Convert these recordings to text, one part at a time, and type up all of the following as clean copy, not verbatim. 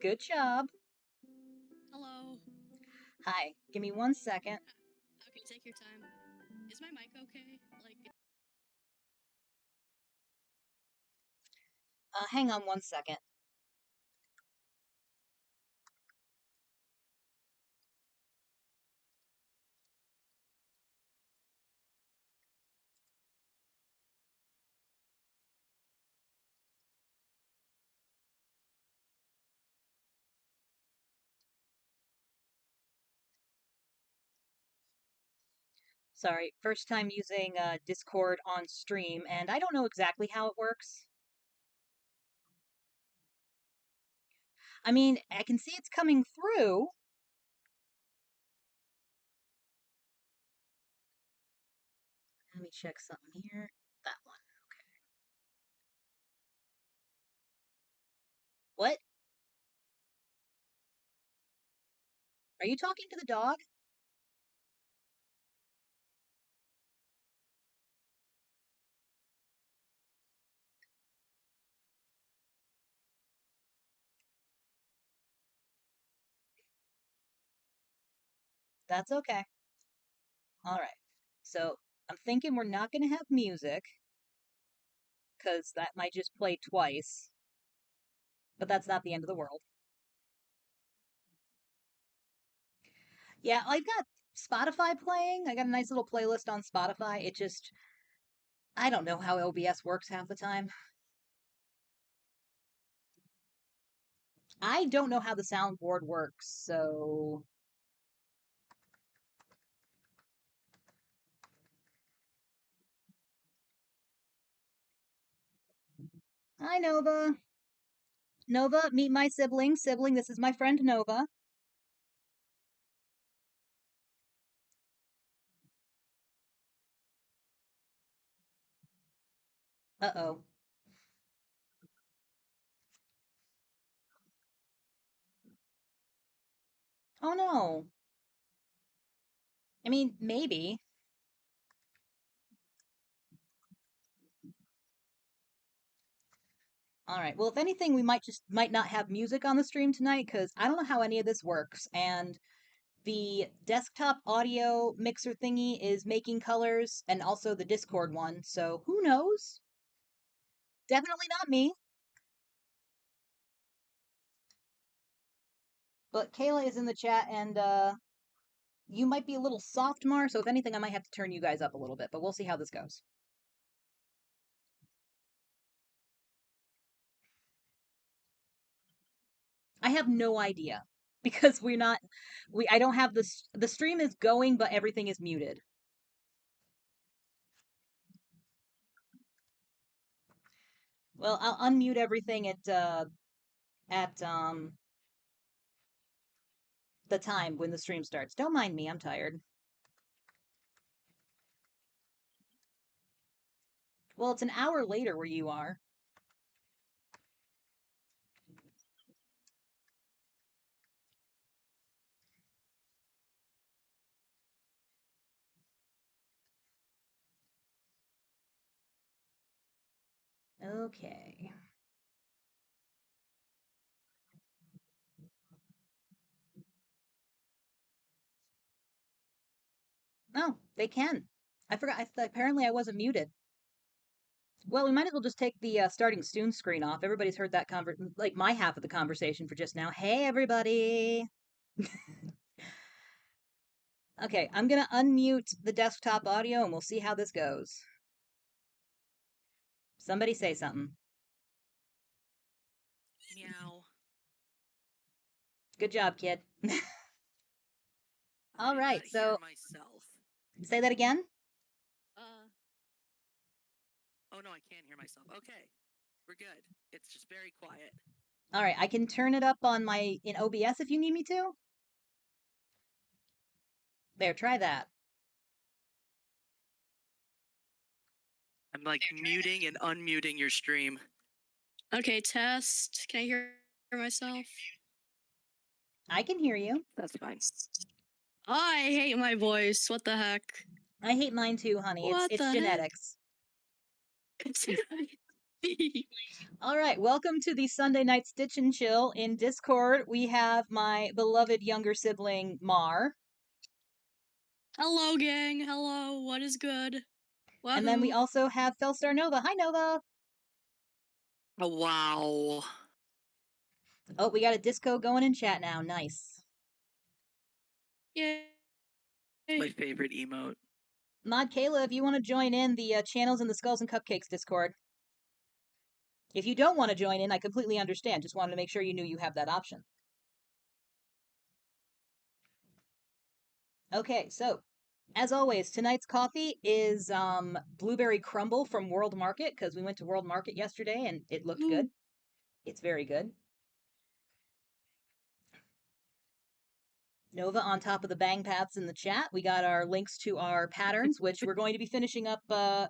Good job. Hello. Hi, give me 1 second. Okay, take your time. Is my mic okay? Hang on 1 second. Sorry, first time using Discord on stream, and I don't know exactly how it works. I mean, I can see it's coming through. Let me check something here. That one. Okay. What? Are you talking to the dog? That's okay. All right. So I'm thinking we're not going to have music because that might just play twice, but that's not the end of the world. Yeah, I've got Spotify playing. I got a nice little playlist on Spotify. It just, I don't know how OBS works half the time. I don't know how the soundboard works, so. Hi, Nova. Nova, meet my sibling. Sibling, this is my friend Nova. Uh-oh. Oh no. I mean, maybe. All right. Well, if anything, we might not have music on the stream tonight because I don't know how any of this works. And the desktop audio mixer thingy is making colors and also the Discord one. So who knows? Definitely not me. But Kayla is in the chat and you might be a little soft, Mar, so if anything, I might have to turn you guys up a little bit, but we'll see how this goes. I have no idea because I don't have the stream is going, but everything is muted. Well, I'll unmute everything at the time when the stream starts. Don't mind me, I'm tired. Well, it's an hour later where you are. Okay. Oh, they can. I forgot. Apparently, I wasn't muted. Well, we might as well just take the starting soon screen off. Everybody's heard that like my half of the conversation for just now. Hey, everybody. Okay, I'm gonna unmute the desktop audio and we'll see how this goes. Somebody say something. Meow. Good job, kid. All I right, not so hear myself. say that again. Oh no, I can't hear myself. Okay, we're good. It's just very quiet. All right, I can turn it up on in OBS if you need me to. There, try that. I'm like muting and unmuting your stream. Okay, test. Can I hear myself? I can hear you. That's fine. I hate my voice. What the heck? I hate mine too, honey. What It's the genetics. heck? All right, welcome to the Sunday Night Stitch and Chill. In Discord, we have my beloved younger sibling, Mar. Hello, gang. Hello. What is good? And then we Wahoo. also have Felstar Nova. Hi, Nova. Oh, wow. Oh, we got a disco going in chat now. Nice. Yay. My favorite emote. Mod Kayla, if you want to join in the Channels and the Skulls and Cupcakes Discord. If you don't want to join in, I completely understand. Just wanted to make sure you knew you have that option. Okay, so as always, tonight's coffee is blueberry crumble from World Market because we went to World Market yesterday and it looked Ooh. good. It's very good. Nova on top of the bang paths in the chat. We got our links to our patterns, which we're going to be finishing up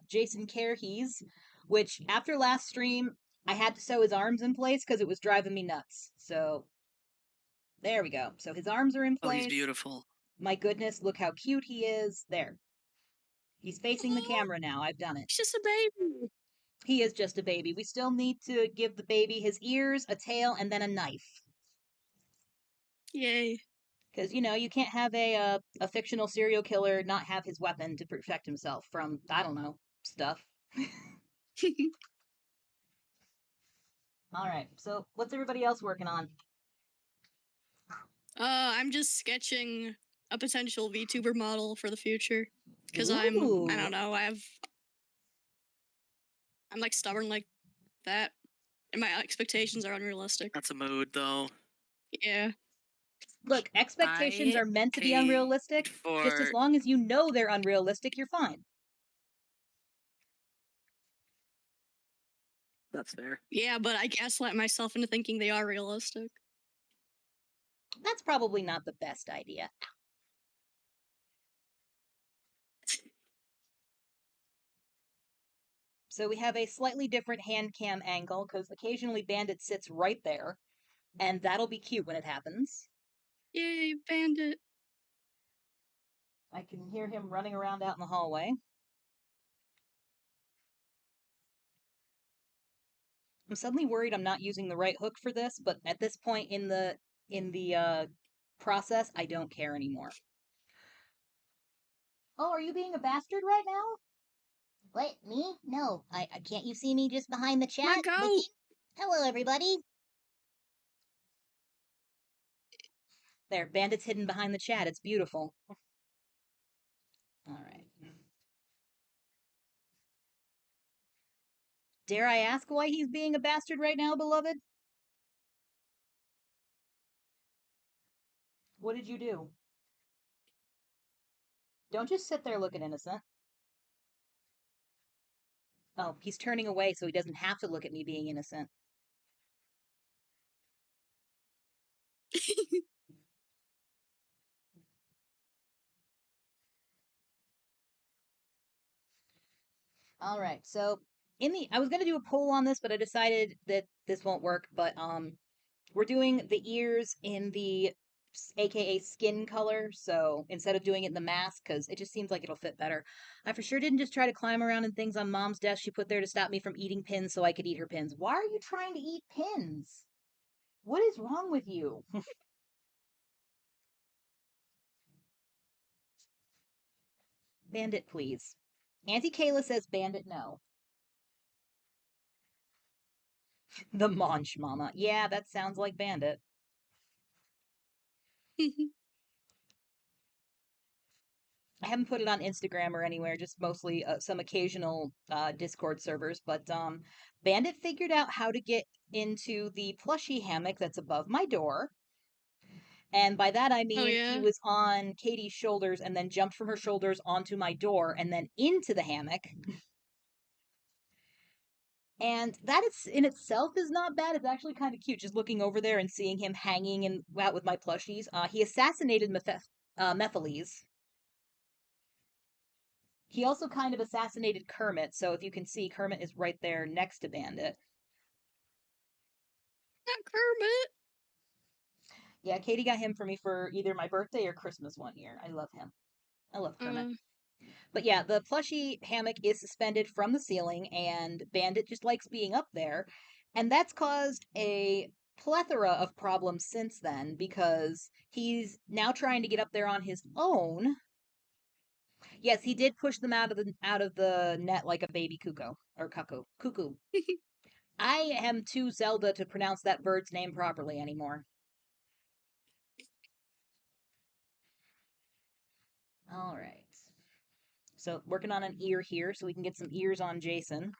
Jason Care-hees, which after last stream, I had to sew his arms in place because it was driving me nuts. So there we go. So his arms are in Oh, he's place. beautiful. My goodness, look how cute he is. There. He's facing the camera now. I've done it. He's just a baby. He is just a baby. We still need to give the baby his ears, a tail, and then a knife. Yay. Because, you know, you can't have a fictional serial killer not have his weapon to protect himself from, I don't know, stuff. All right, so what's everybody else working on? I'm just sketching a potential VTuber model for the future. Because I don't know, I'm like stubborn like that. And my expectations are unrealistic. That's a mood, though. Yeah. Look, expectations I are meant to be paid unrealistic. Just as for. long as you know they're unrealistic, you're fine. That's fair. Yeah, but I gaslight myself into thinking they are realistic. That's probably not the best idea. So we have a slightly different hand cam angle because occasionally Bandit sits right there, and that'll be cute when it happens. Yay, Bandit. I can hear him running around out in the hallway. I'm suddenly worried I'm not using the right hook for this, but at this point in the process, I don't care anymore. Oh, are you being a bastard right now? What, me? No. I can't you see me just behind the chat? My goat. Hello, everybody. There, Bandit's hidden behind the chat. It's beautiful. All right. Dare I ask why he's being a bastard right now, beloved? What did you do? Don't just sit there looking innocent. Oh, he's turning away so he doesn't have to look at me being innocent. All right. So I was gonna do a poll on this, but I decided that this won't work. But we're doing the ears in the AKA skin color. So instead of doing it in the mask, because it just seems like it'll fit better. I for sure didn't just try to climb around in things on Mom's desk she put there to stop me from eating pins so I could eat her pins. Why are you trying to eat pins? What is wrong with you? Bandit, please. Auntie Kayla says Bandit no. The Monch Mama. Yeah, that sounds like Bandit. I haven't put it on Instagram or anywhere, just mostly some occasional Discord servers. But Bandit figured out how to get into the plushie hammock that's above my door. And by that I mean he was on Katie's shoulders and then jumped from her shoulders onto my door and then into the hammock. And that is in itself is not bad. It's actually kind of cute, just looking over there and seeing him hanging and out with my plushies. He assassinated Mephiles. He also kind of assassinated Kermit, so if you can see, Kermit is right there next to Bandit. Not Kermit. Yeah, Katie got him for me for either my birthday or Christmas one year. I love him. I love Kermit. But yeah, the plushie hammock is suspended from the ceiling, and Bandit just likes being up there. And that's caused a plethora of problems since then because he's now trying to get up there on his own. Yes, he did push them out of the net like a baby cuckoo or cuckoo. I am too Zelda to pronounce that bird's name properly anymore. All right. So working on an ear here so we can get some ears on Jason.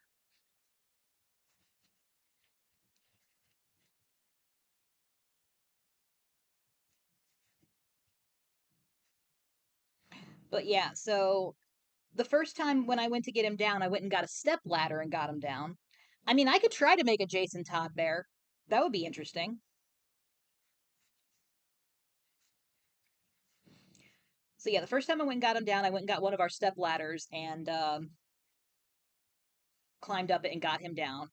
But yeah, so the first time when I went to get him down, I went and got a step ladder and got him down. I mean, I could try to make a Jason Todd bear. That would be interesting. So yeah, the first time I went and got him down, I went and got one of our step ladders and climbed up it and got him down.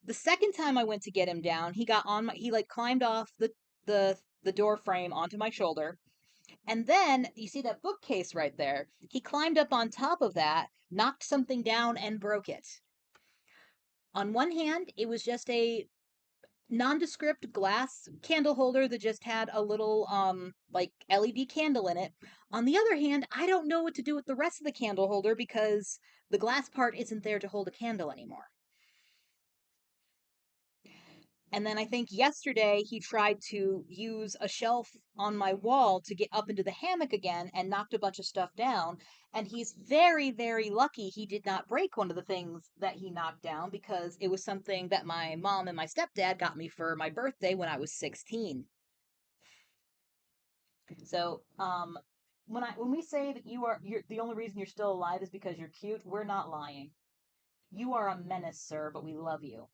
The second time I went to get him down, he like climbed off the door frame onto my shoulder. And then you see that bookcase right there. He climbed up on top of that, knocked something down and broke it. On one hand, it was just a nondescript glass candle holder that just had a little like LED candle in it. On the other hand, I don't know what to do with the rest of the candle holder because the glass part isn't there to hold a candle anymore. And then I think yesterday he tried to use a shelf on my wall to get up into the hammock again and knocked a bunch of stuff down. And he's very, very lucky he did not break one of the things that he knocked down because it was something that my mom and my stepdad got me for my birthday when I was 16. So, when we say that you're the only reason you're still alive is because you're cute, we're not lying. You are a menace, sir, but we love you.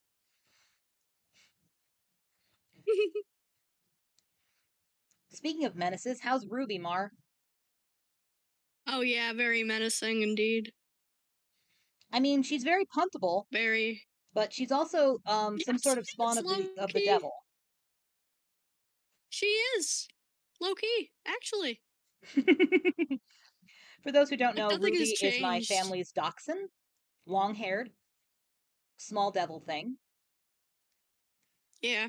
Speaking of menaces, how's Ruby, Mar? Oh yeah, very menacing indeed. I mean, she's very puntable, Very. but she's also Yeah, some she sort of spawn is of low the key. devil. She is low key, actually. For those who don't Like know, nothing has Ruby is my changed. family's dachshund, long-haired, small devil thing. Yeah,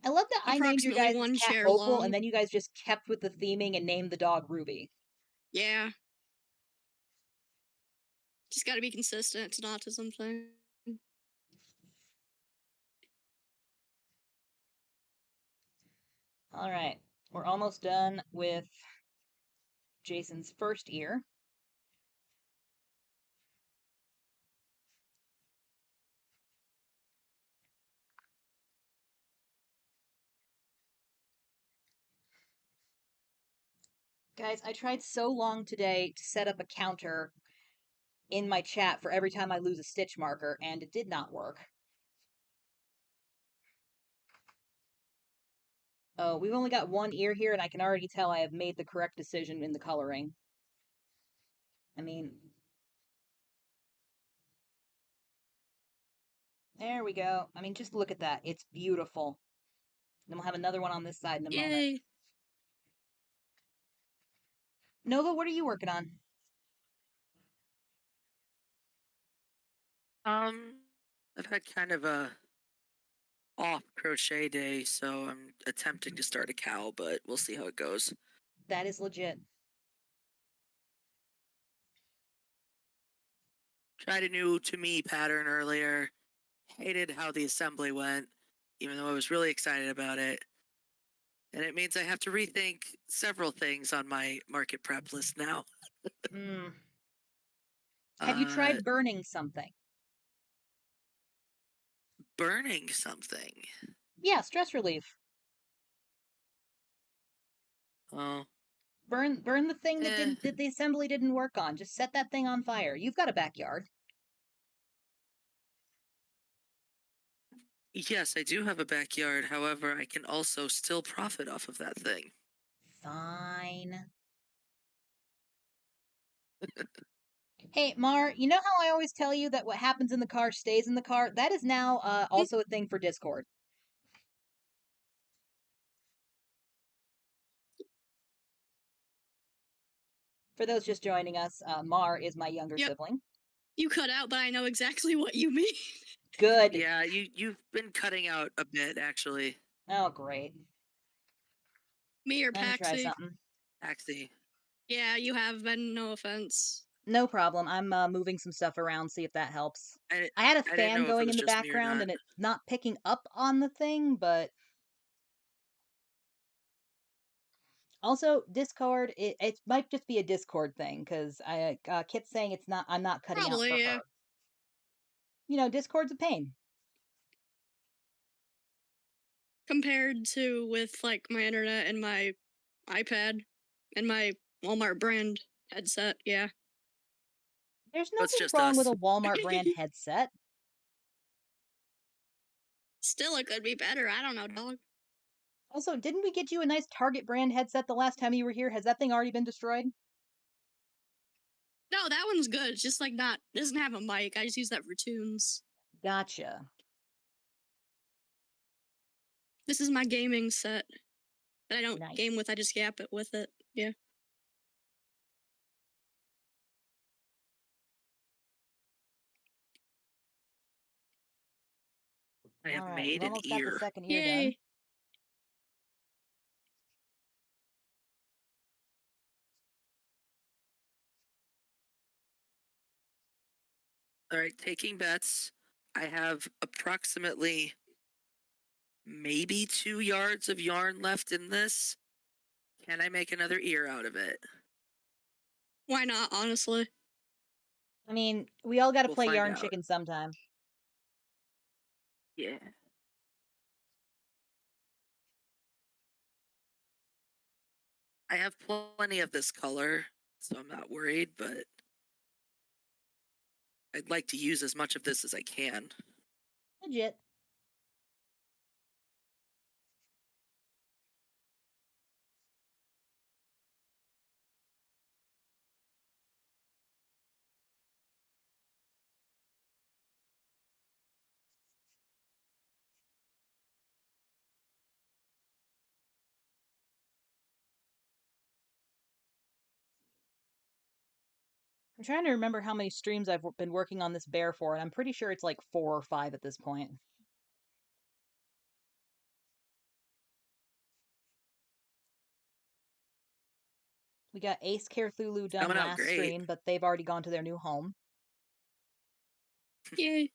I love that I named your approximately guys' one cat chair Opal, and long. then you guys just kept with the theming and named the dog Ruby. Yeah, just got to be consistent. It's an autism thing. All right, we're almost done with Jason's first ear. Guys, I tried so long today to set up a counter in my chat for every time I lose a stitch marker, and it did not work. Oh, we've only got one ear here, and I can already tell I have made the correct decision in the coloring. I mean, there we go. I mean, just look at that. It's beautiful. Then we'll have another one on this side in a moment. Yay. Nova, what are you working on? I've had kind of a off crochet day, so I'm attempting to start a cow, but we'll see how it goes. That is legit. Tried a new to me pattern earlier. Hated how the assembly went, even though I was really excited about it. And it means I have to rethink several things on my market prep list now. Mm. Have you Uh, tried burning something? burning something. Yeah, stress relief. Oh, Burn the thing eh. that the assembly didn't work on. Just set that thing on fire. You've got a backyard. Yes, I do have a backyard. However, I can also still profit off of that thing. Fine. Hey, Mar, you know how I always tell you that what happens in the car stays in the car? That is now also a thing for Discord. For those just joining us, Mar is my younger Yep, sibling. you cut out, but I know exactly what you mean. Good. Yeah, you've been cutting out a bit actually. Oh, great. Me or Let me try Paxi. something. Actually, Yeah, you have been, no offense. No problem. I'm moving some stuff around, see if that helps. I I had a I didn't fan know if it going was in the just me or background not. and it's not picking up on the thing, but also Discord, it might just be a Discord thing because Kit's saying it's not. I'm not cutting out for Probably, her. yeah. Discord's a pain. Compared to with like my internet and my iPad and my Walmart brand headset, yeah. There's So it's nothing just wrong with us. a Walmart brand headset. Still, it could be better. I don't know, dog. Also, didn't we get you a nice Target brand headset the last time you were here? Has that thing already been destroyed? No, that one's good. It's just like not doesn't have a mic. I just use that for tunes. Gotcha. This is my gaming set that I don't game Nice. with. I just yap it with it. Yeah. I have All right, we've made an almost got the ear. second ear done. Yay. All right, taking bets. I have approximately maybe 2 yards of yarn left in this. Can I make another ear out of it? Why not, honestly? I mean, we all got to We'll play find Yarn out. Chicken sometime. Yeah. I have plenty of this color, so I'm not worried, but I'd like to use as much of this as I can. Legit. I'm trying to remember how many streams I've been working on this bear for, and I'm pretty sure it's like 4 or 5 at this point. We got Ace Cthulhu It's done coming out last great. stream, but they've already gone to their new home. Yay.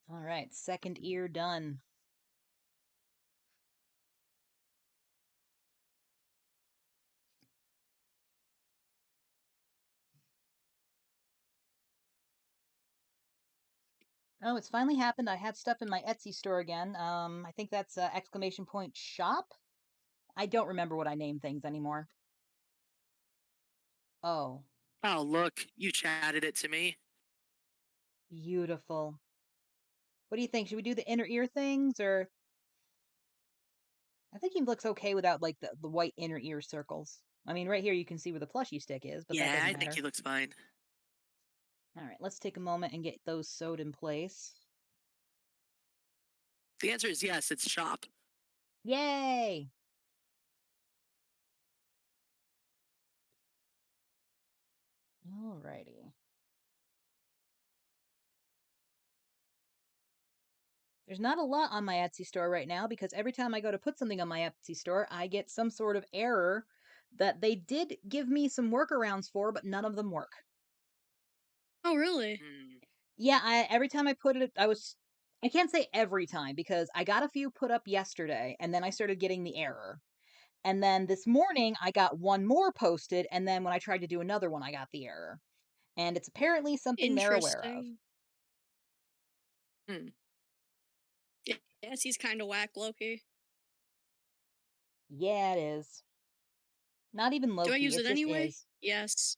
All right, second ear done. Oh, it's finally happened. I have stuff in my Etsy store again. I think that's exclamation point shop. I don't remember what I name things anymore. Oh, Oh, look, you chatted it to me. beautiful. What do you think? Should we do the inner ear things, or I think he looks okay without like the white inner ear circles. I mean, right here you can see where the plushy stick is, but that Yeah, doesn't I think matter. he looks fine. All right, let's take a moment and get those sewed in place. The answer is yes, it's shop. Yay! Alrighty. There's not a lot on my Etsy store right now because every time I go to put something on my Etsy store, I get some sort of error that they did give me some workarounds for, but none of them work. Oh, really? Hmm. Yeah, every time I put it, I can't say every time because I got a few put up yesterday and then I started getting the error. And then this morning I got one more posted, and then when I tried to do another one, I got the error. And it's apparently something they're aware of. Interesting. Hmm. Yeah, yes, he's kind of whack, Loki. Yeah, it is. Not even Do I Loki, use it it just anyway? is. Yes.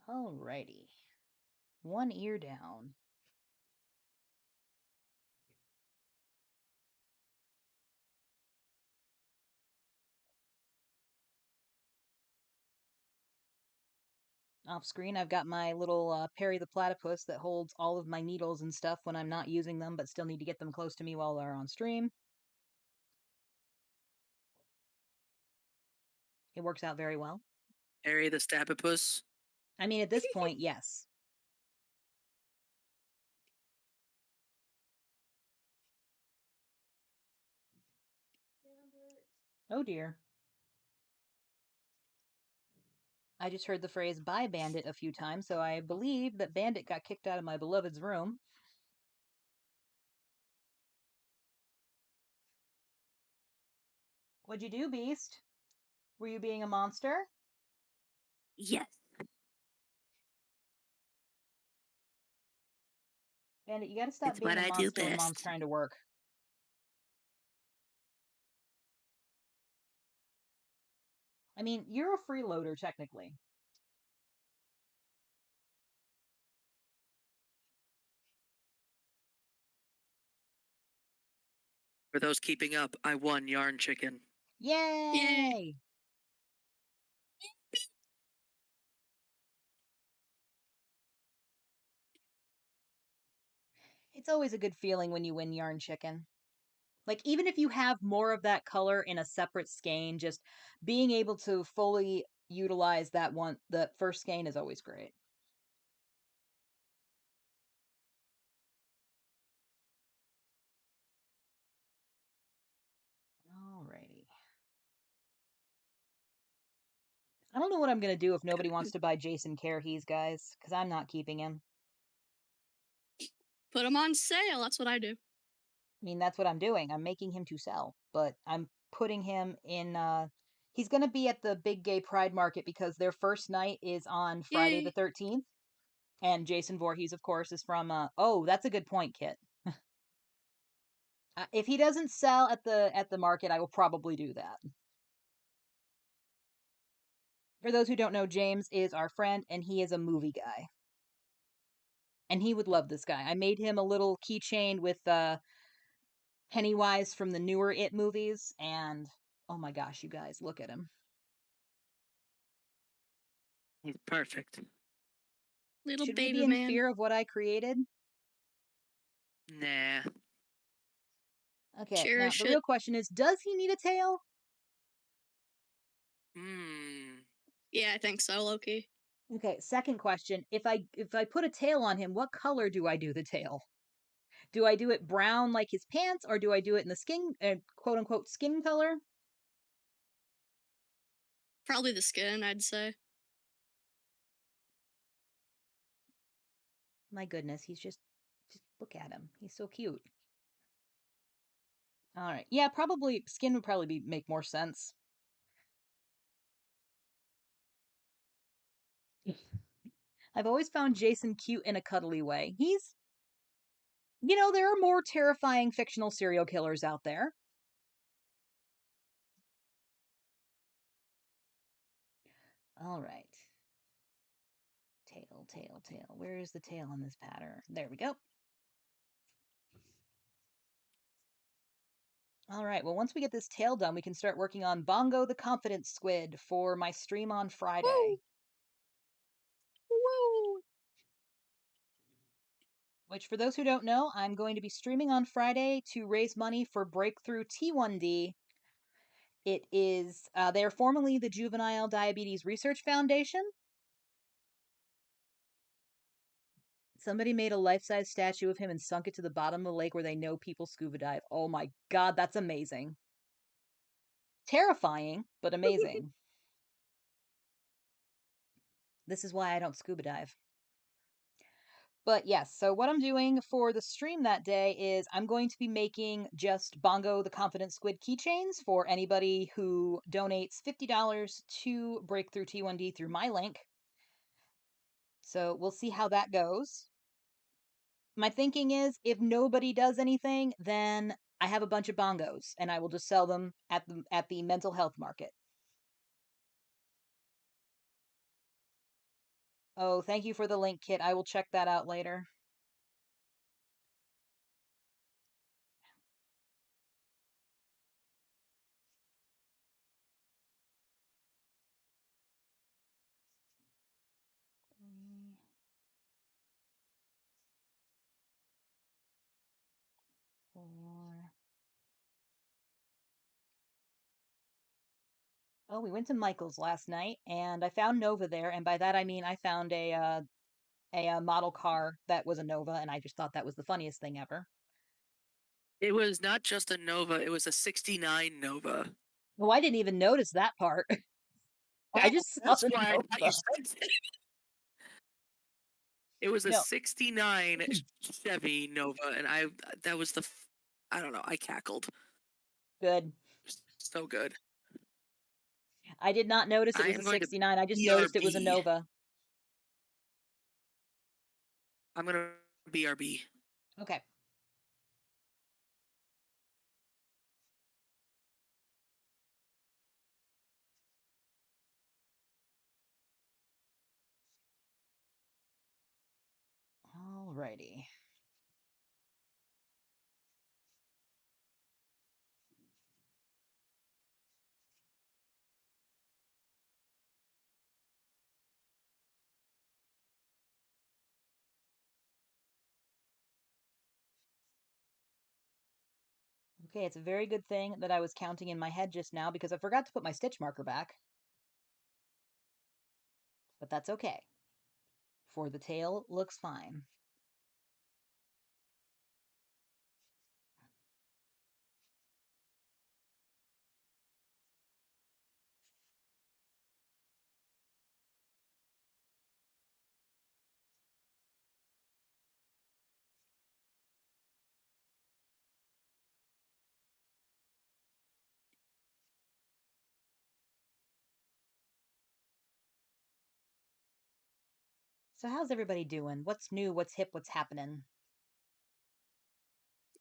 Alrighty. One ear down. Off screen, I've got my little Perry the Platypus that holds all of my needles and stuff when I'm not using them, but still need to get them close to me while they're on stream. It works out very well. Harry the Stabapus. I mean, at this point, yes. Oh dear. I just heard the phrase "bye Bandit" a few times, so I believe that Bandit got kicked out of my beloved's room. What'd you do, Beast? Were you being a monster? Yes. Bandit, you gotta stop It's being what a I do monster when Mom's best. trying to work. I mean, you're a freeloader, technically. For those keeping up, I won Yarn Chicken. Yay! Yay. It's always a good feeling when you win Yarn Chicken. Like, even if you have more of that color in a separate skein, just being able to fully utilize the first skein is always great. Alrighty. I don't know what I'm going to do if nobody wants to buy Jason Care-hees, guys, because I'm not keeping him. Put them on sale. That's what I do. I mean, that's what I'm doing. I'm making him to sell, but I'm putting him in. He's going to be at the Big Gay Pride Market because their first night is on Friday the Yay. 13th. And Jason Voorhees, of course, is from. Oh, that's a good point, Kit. If he doesn't sell at the market, I will probably do that. For those who don't know, James is our friend, and he is a movie guy. And he would love this guy. I made him a little keychain with Pennywise from the newer It movies, and oh my gosh, you guys, look at him. He's perfect. Little Should we baby be in man. fear of what I created? Nah. Okay, now Cherish the it. real question is, does he need a tail? Hmm. Yeah, I think so, Loki. Okay, second question, if I put a tail on him, what color do I do the tail? Do I do it brown like his pants, or do I do it in the skin, quote unquote, skin color? Probably the skin, I'd say. My goodness, just look at him. He's so cute. All right, yeah, probably skin would probably make more sense. I've always found Jason cute in a cuddly way. There are more terrifying fictional serial killers out there. All right. Tail, tail, tail. Where is the tail on this pattern? There we go. All right, well, once we get this tail done, we can start working on Bongo the Confident Squid for my stream on Friday. Woo! Which, for those who don't know, I'm going to be streaming on Friday to raise money for Breakthrough T1D. It is, they are formerly the Juvenile Diabetes Research Foundation. Somebody made a life-size statue of him and sunk it to the bottom of the lake where they know people scuba dive. Oh my god, that's amazing. Terrifying, but amazing. This is why I don't scuba dive. But yes, so what I'm doing for the stream that day is I'm going to be making just Bongo the Confident Squid keychains for anybody who donates $50 to Breakthrough T1D through my link. So we'll see how that goes. My thinking is if nobody does anything, then I have a bunch of bongos and I will just sell them at the mental health market. Oh, thank you for the link, Kit. I will check that out later. Three, 4. Oh, we went to Michael's last night, and I found Nova there, and by that I mean I found a model car that was a Nova, and I just thought that was the funniest thing ever. It was not just a Nova, it was a 69 Nova. Oh, I didn't even notice that part. I Oh, just saw that's the why I thought you Nova. said it. It was a No, 69 Chevy Nova, and that was I don't know, I cackled. good. It was so good. I did not notice it I was a am going to 69. I just noticed it was a BRB. Nova. I'm going to BRB. Okay. Alrighty. Okay, it's a very good thing that I was counting in my head just now because I forgot to put my stitch marker back. But that's okay. For the tail, looks fine. So how's everybody doing? What's new? What's hip? What's happening?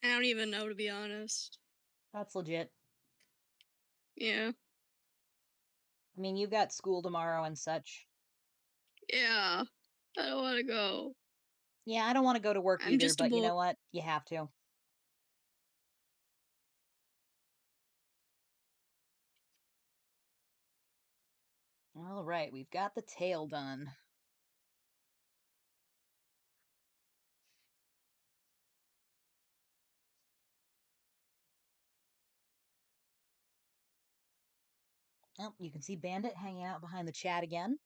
I don't even know, to be honest. That's legit. Yeah. I mean, you've got school tomorrow and such. Yeah. I don't want to go. Yeah, I don't want to go to work I'm either, just a but you boy. know what? You have to. All right, we've got the tail done. Oh, you can see Bandit hanging out behind the chat again,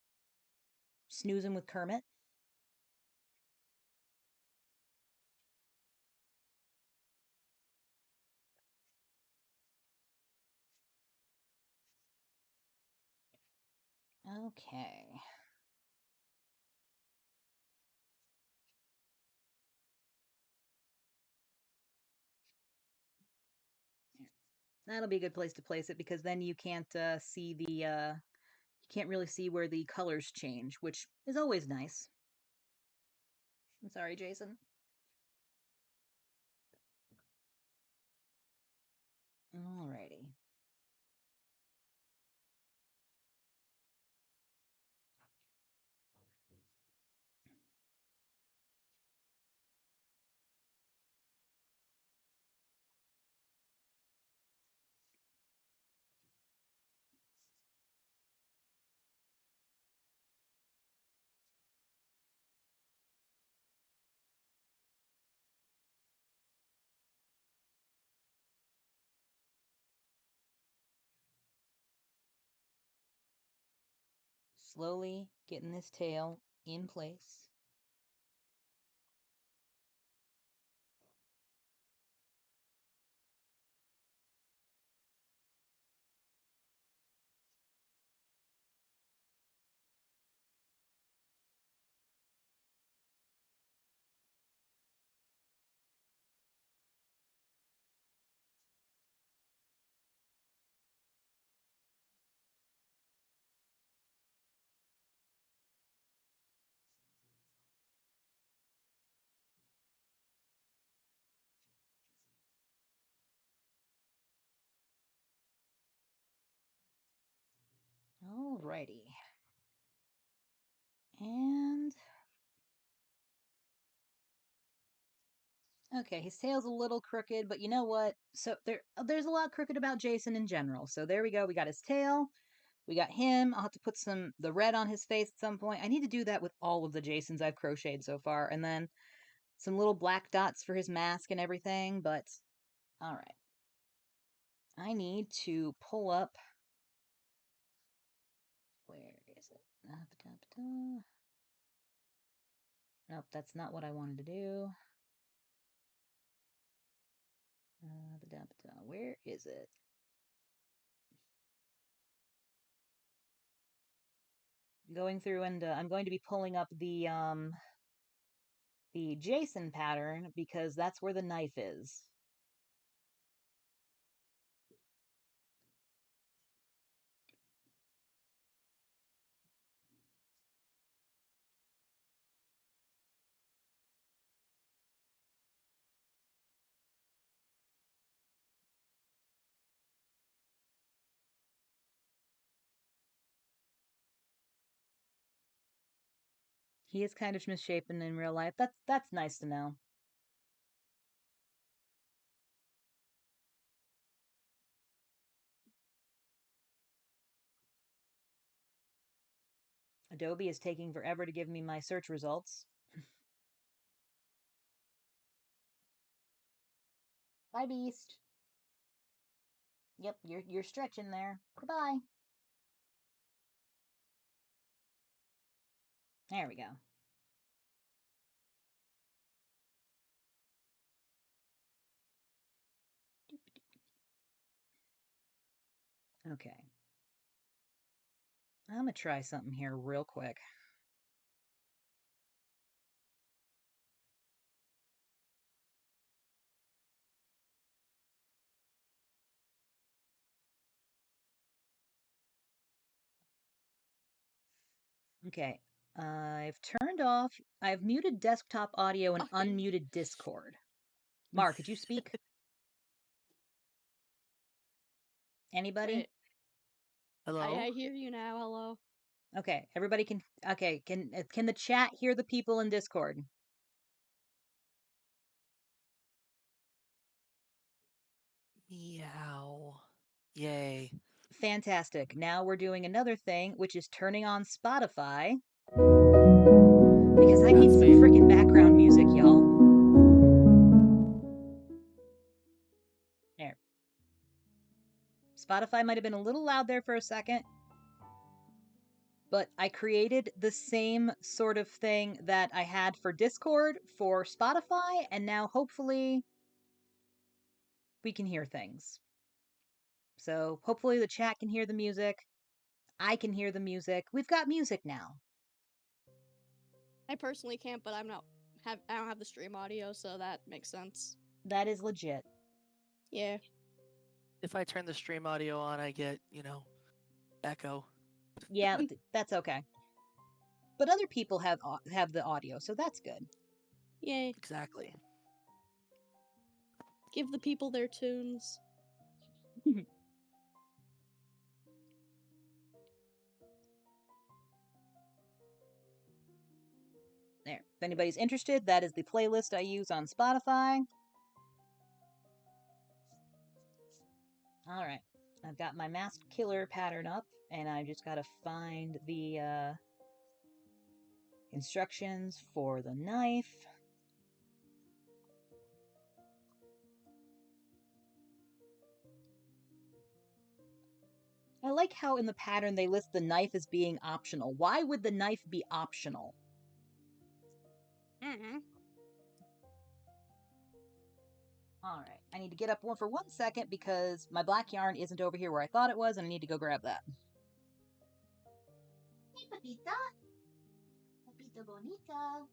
snoozing with Kermit. Okay. That'll be a good place to place it because then you can't see you can't really see where the colors change, which is always nice. I'm sorry, Jason. Alrighty. Slowly getting this tail in place. Alrighty. And okay, his tail's a little crooked, but you know what? So there's a lot crooked about Jason in general. So there we go. We got his tail. We got him. I'll have to put the red on his face at some point. I need to do that with all of the Jasons I've crocheted so far. And then some little black dots for his mask and everything. But all right. I need to pull up. Where is it? Nope, that's not what I wanted to do. Where is it? Going through and I'm going to be pulling up the Jason pattern because that's where the knife is. He is kind of misshapen in real life. That's nice to know. Adobe is taking forever to give me my search results. Bye, Beast. Yep, you're stretching there. Goodbye. There we go. Okay. I'm gonna try something here real quick. Okay. I've muted desktop audio and Okay. unmuted Discord. Mark, could you speak? Anybody? Wait, Hello? I hear you now. Hello. Okay, everybody can. Okay, can the chat hear the people in Discord? Meow. Yay. Fantastic. Now we're doing another thing, which is turning on Spotify. Because I need That's some me. freaking background music, y'all. There. Spotify might have been a little loud there for a second, but I created the same sort of thing that I had for Discord for Spotify, and now hopefully we can hear things. So hopefully the chat can hear the music. I can hear the music. We've got music now. I personally can't, but I don't have the stream audio, so that makes sense. That is legit. Yeah. If I turn the stream audio on, I get, echo. Yeah, that's okay. But other people have the audio, so that's good. Yay. Exactly. Give the people their tunes. There. If anybody's interested, that is the playlist I use on Spotify. All right. I've got my masked killer pattern up, and I just got to find the instructions for the knife. I like how in the pattern they list the knife as being optional. Why would the knife be optional? All right. I need to get up for 1 second because my black yarn isn't over here where I thought it was, and I need to go grab that. Hey, Pepita. Pepita bonita.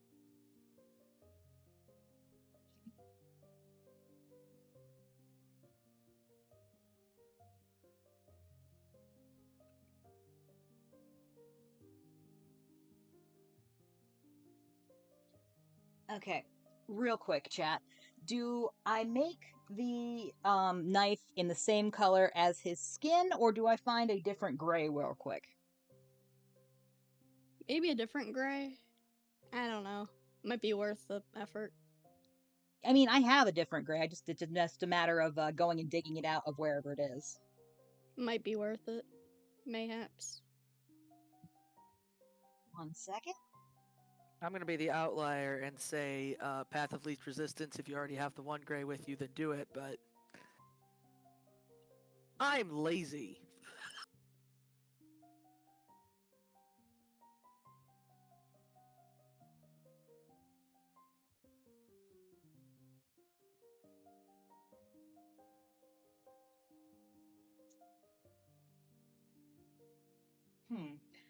Okay, real quick, chat. Do I make the knife in the same color as his skin, or do I find a different gray real quick? Maybe a different gray. I don't know. Might be worth the effort. I mean, I have a different gray. It's just a matter of going and digging it out of wherever it is. Might be worth it. Mayhaps. 1 second. I'm going to be the outlier and say Path of Least Resistance. If you already have the one gray with you, then do it, but I'm lazy.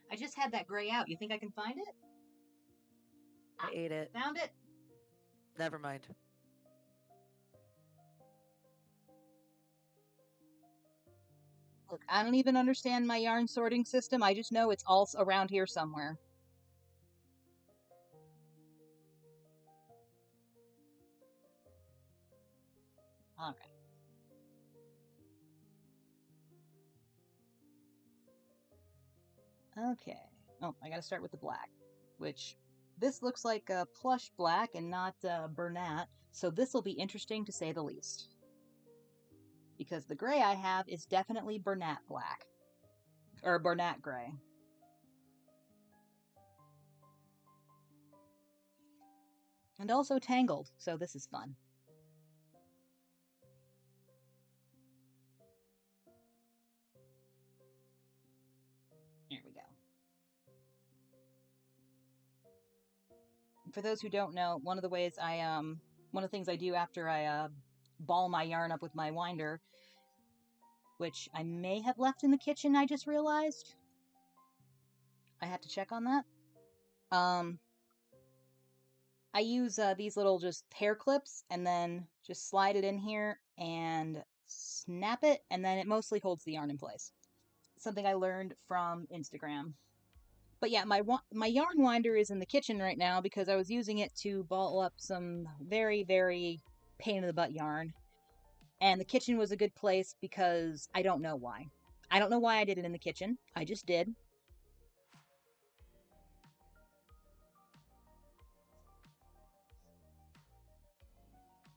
I just had that gray out. You think I can find it? I ate it. Found it. Never mind. Look, I don't even understand my yarn sorting system. I just know it's all around here somewhere. All right. Okay. Oh, I gotta start with the black, which this looks like a plush black and not Bernat, so this will be interesting to say the least. Because the gray I have is definitely Bernat black. Or Bernat gray. And also tangled, so this is fun. There we go. For those who don't know, one of the things I do after I ball my yarn up with my winder, which I may have left in the kitchen, I just realized. I had to check on that. I use these little just hair clips and then just slide it in here and snap it, and then it mostly holds the yarn in place. Something I learned from Instagram. But yeah, my yarn winder is in the kitchen right now because I was using it to ball up some very, very pain in the butt yarn. And the kitchen was a good place because I don't know why. I don't know why I did it in the kitchen. I just did.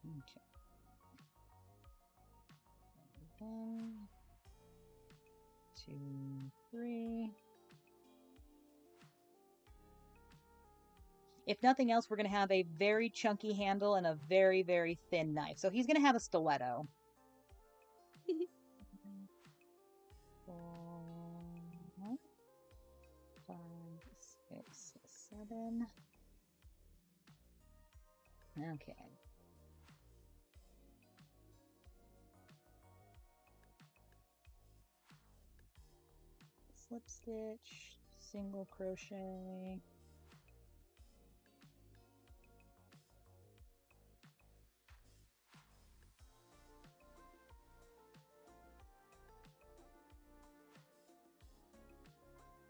Okay. 1, 2, 3. If nothing else, we're going to have a very chunky handle and a very, very thin knife. So he's going to have a stiletto. 4, 5, 6, 7. Okay. Slip stitch, single crochet.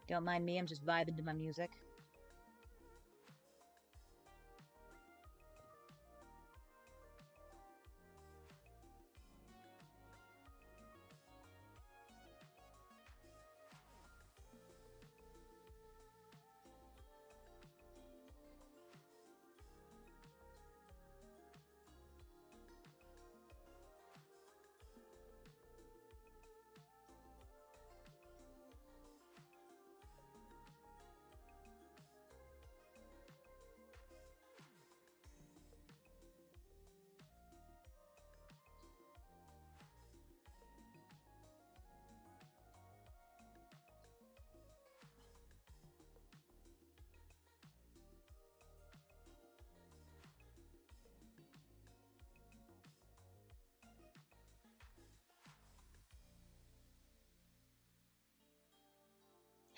Don't mind me, I'm just vibing to my music.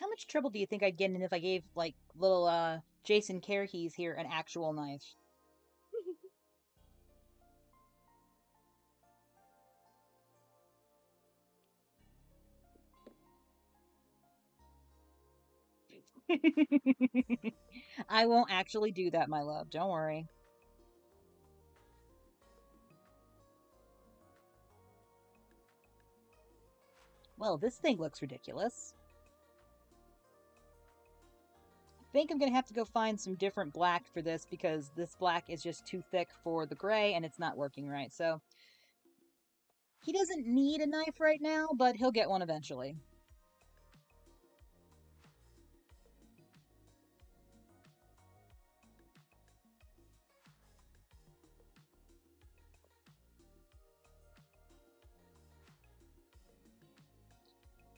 How much trouble do you think I'd get in if I gave, like, little Jason Care-hees here an actual knife? I won't actually do that, my love. Don't worry. Well, this thing looks ridiculous. think I'm gonna have to go find some different black for this because this black is just too thick for the gray and it's not working right. So he doesn't need a knife right now, but he'll get one eventually.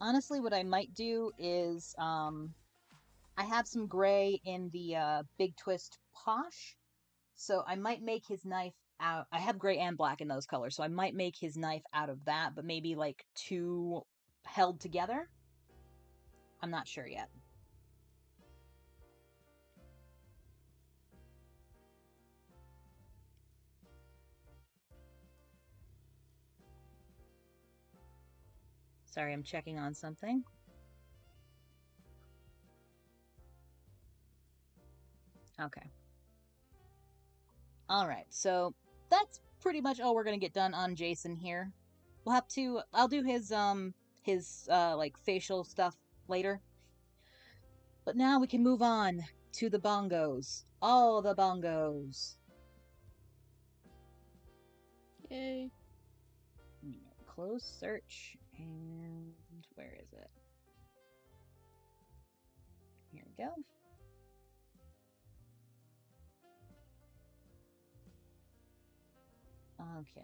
Honestly, what I might do is I have some gray in the Big Twist Posh, so I might make his knife out. I have gray and black in those colors, so I might make his knife out of that, but maybe like two held together. I'm not sure yet. Sorry, I'm checking on something. Okay. All right, so that's pretty much all we're gonna get done on Jason here. We'll have to. I'll do his like facial stuff later. But now we can move on to the bongos. All the bongos. Yay. Close search. And where is it? Here we go. Okay.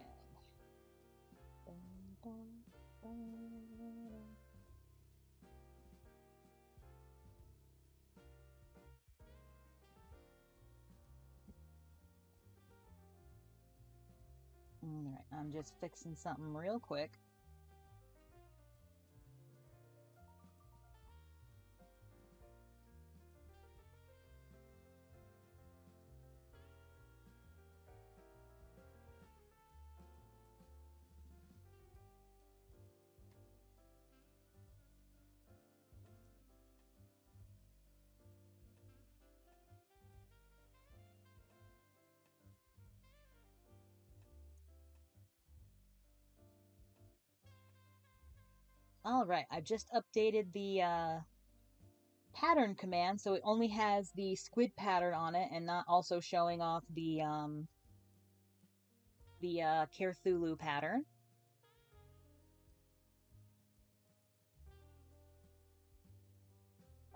Alright, I'm just fixing something real quick. Alright, I've just updated the pattern command, so it only has the squid pattern on it and not also showing off the Cthulhu pattern.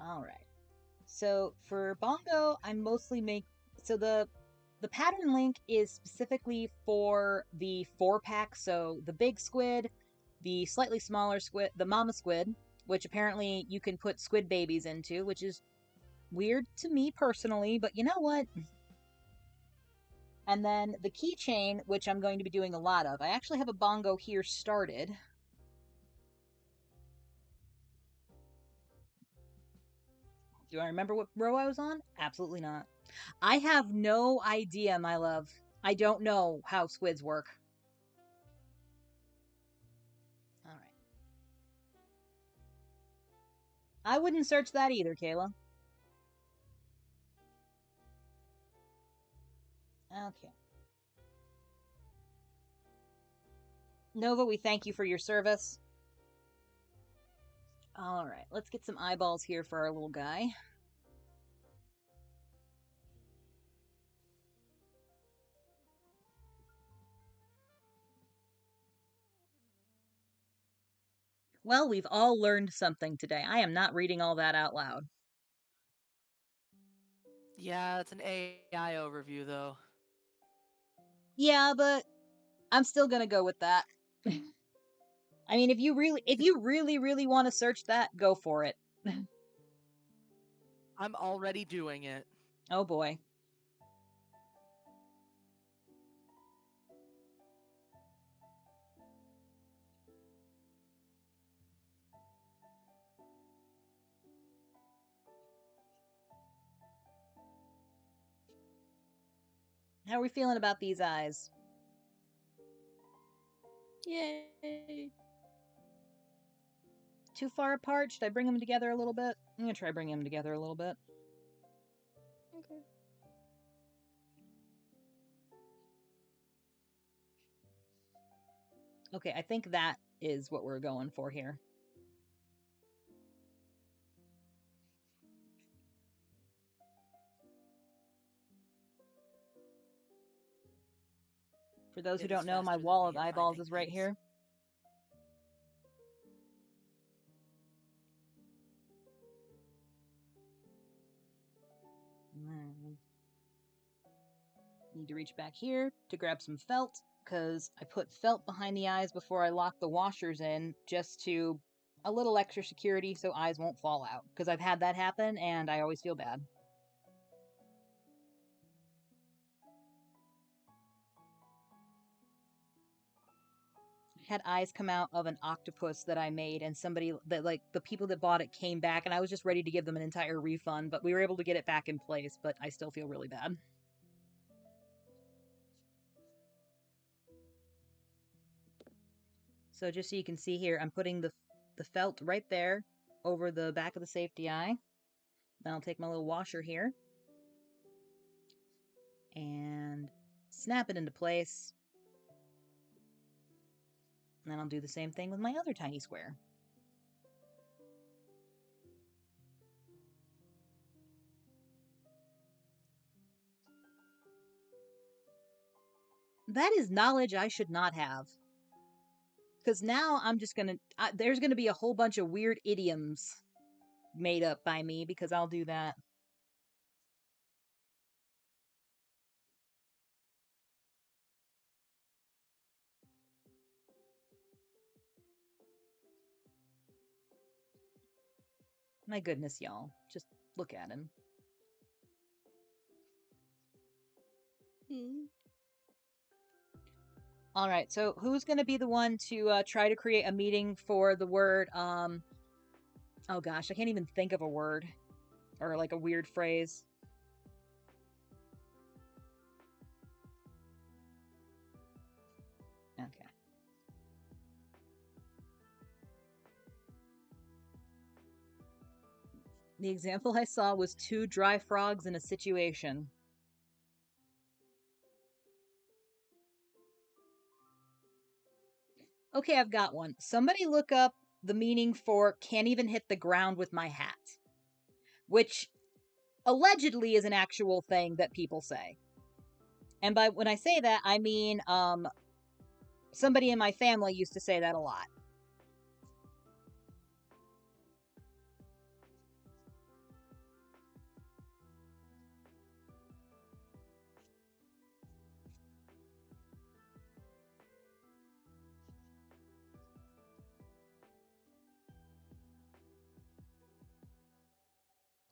All right. So for Bongo, I'm mostly so the pattern link is specifically for the 4-pack, so the big squid, the slightly smaller squid, the mama squid, which apparently you can put squid babies into, which is weird to me personally, but you know what? And then the keychain, which I'm going to be doing a lot of. I actually have a Bongo here started. Do I remember what row I was on? Absolutely not. I have no idea, my love. I don't know how squids work. All right. I wouldn't search that either, Kayla. Okay. Nova, we thank you for your service. All right, let's get some eyeballs here for our little guy. Well, we've all learned something today. I am not reading all that out loud. Yeah, it's an AI overview though. Yeah, but I'm still gonna go with that. I mean, if you really want to search that, go for it. I'm already doing it. Oh boy. How are we feeling about these eyes? Yay. Too far apart? Should I bring them together a little bit? I'm gonna try bringing them together a little bit. Okay. Okay, I think that is what we're going for here. For those who It is don't know, my faster than wall me of at eyeballs finding is right things. here. Need to reach back here to grab some felt, because I put felt behind the eyes before I lock the washers in, just to a little extra security so eyes won't fall out, because I've had that happen and I always feel bad. Had eyes come out of an octopus that I made, and somebody that, like, the people that bought it came back, and I was just ready to give them an entire refund, but we were able to get it back in place, but I still feel really bad. So just so you can see here, I'm putting the felt right there over the back of the safety eye. Then I'll take my little washer here and snap it into place. And then I'll do the same thing with my other tiny square. That is knowledge I should not have. Because now I'm just going to... there's going to be a whole bunch of weird idioms made up by me because I'll do that. My goodness, y'all. Just look at him. All right, so who's going to be the one to try to create a meeting for the word, oh gosh, I can't even think of a word. Or like a weird phrase. Okay. The example I saw was 2 dry frogs in a situation. Okay, I've got one. Somebody look up the meaning for can't even hit the ground with my hat. Which allegedly is an actual thing that people say. And by when I say that, I mean somebody in my family used to say that a lot.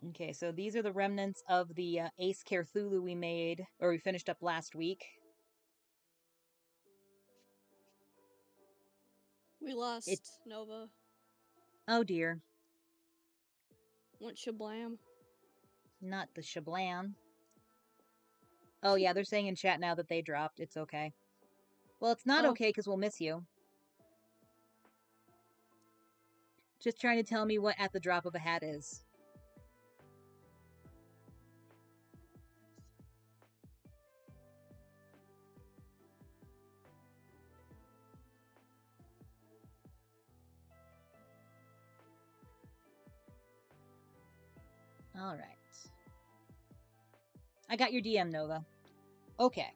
Okay, so these are the remnants of the Ace Care-Thulu we made, or we finished up last week. We lost Nova. Oh dear. What shablam? Not the shablam. Oh yeah, they're saying in chat now that they dropped. It's okay. Well, it's not okay because we'll miss you. Just trying to tell me what at the drop of a hat is. All right. I got your DM, Nova. Okay.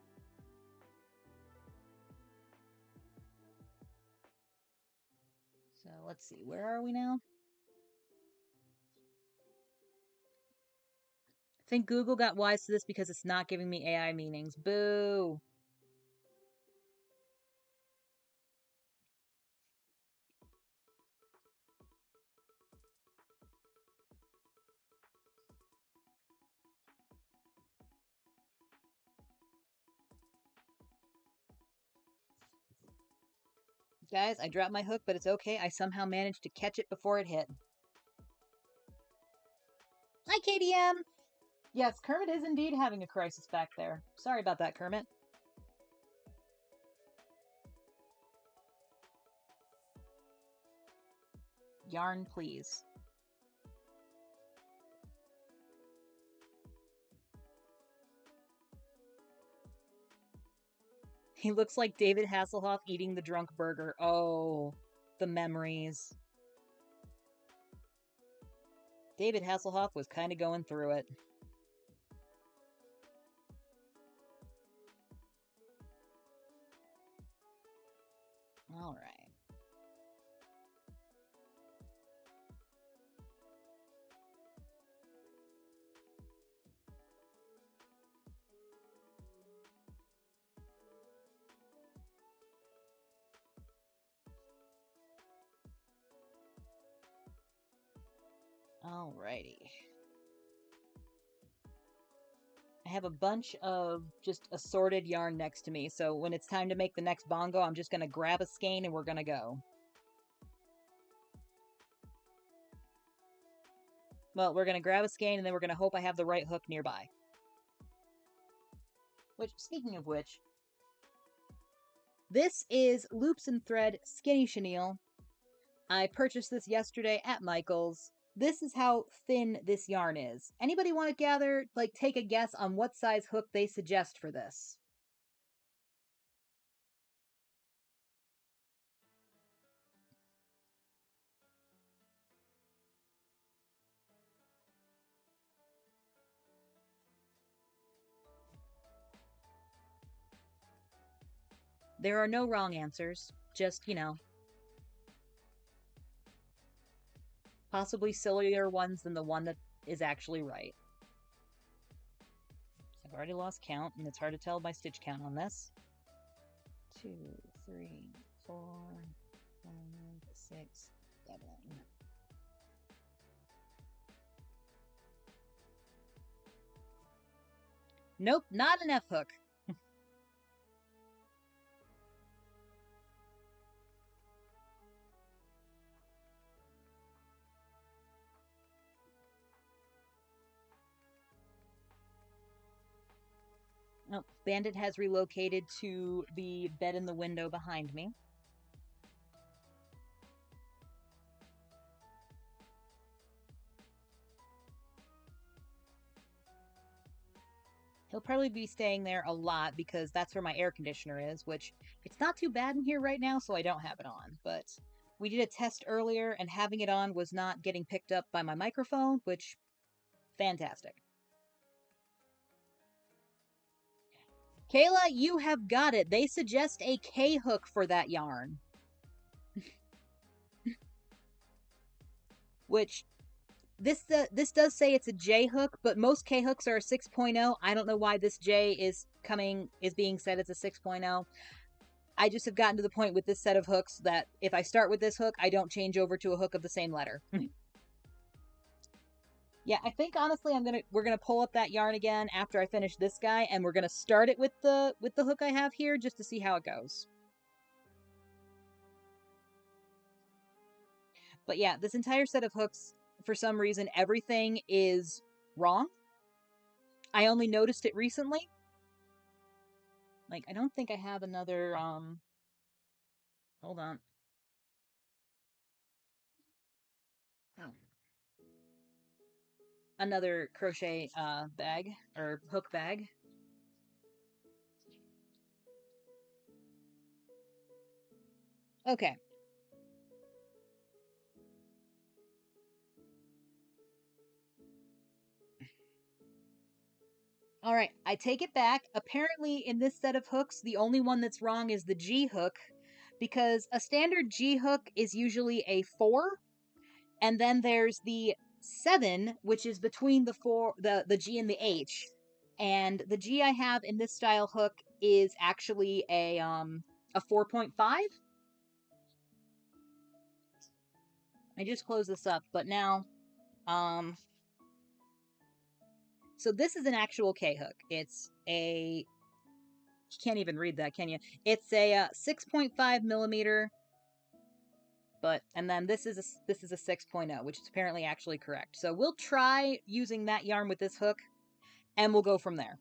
So let's see. Where are we now? I think Google got wise to this because it's not giving me AI meanings. Boo. Guys, I dropped my hook, but it's okay. I somehow managed to catch it before it hit. Hi, KDM! Yes, Kermit is indeed having a crisis back there. Sorry about that, Kermit. Yarn, please. He looks like David Hasselhoff eating the drunk burger. Oh, the memories. David Hasselhoff was kind of going through it. All right. Alrighty. I have a bunch of just assorted yarn next to me, so when it's time to make the next bongo, I'm just going to grab a skein and we're going to go. Well, we're going to grab a skein and then we're going to hope I have the right hook nearby. Which, speaking of which, this is Loops and Thread Skinny Chenille. I purchased this yesterday at Michael's. This is how thin this yarn is. Anybody want to take a guess on what size hook they suggest for this? There are no wrong answers. Just, possibly sillier ones than the one that is actually right. I've already lost count, and it's hard to tell my stitch count on this. 2, 3, 4, 5, 6, 7. Nope, not an F hook. Oh, Bandit has relocated to the bed in the window behind me. He'll probably be staying there a lot because that's where my air conditioner is, which it's not too bad in here right now, so I don't have it on. But we did a test earlier, and having it on was not getting picked up by my microphone, which, fantastic. Kayla, you have got it. They suggest a K-hook for that yarn. Which, this does say it's a J-hook, but most K-hooks are a 6.0. I don't know why this J is being said it's a 6.0. I just have gotten to the point with this set of hooks that if I start with this hook, I don't change over to a hook of the same letter. Yeah, I think honestly we're gonna pull up that yarn again after I finish this guy, and we're gonna start it with the hook I have here just to see how it goes. But yeah, this entire set of hooks, for some reason, everything is wrong. I only noticed it recently. Like, I don't think I have another, hold on. Oh. Another crochet, bag, or hook bag. Okay. All right, I take it back. Apparently, in this set of hooks, the only one that's wrong is the G hook, because a standard G hook is usually a 4, and then there's the 7, which is between the G and the H. And the G I have in this style hook is actually a 4.5. I just closed this up, but now, so this is an actual K hook. It's a, you can't even read that, can you? It's a 6.5 millimeter, and then this is a 6.0, which is apparently actually correct. So we'll try using that yarn with this hook, and we'll go from there.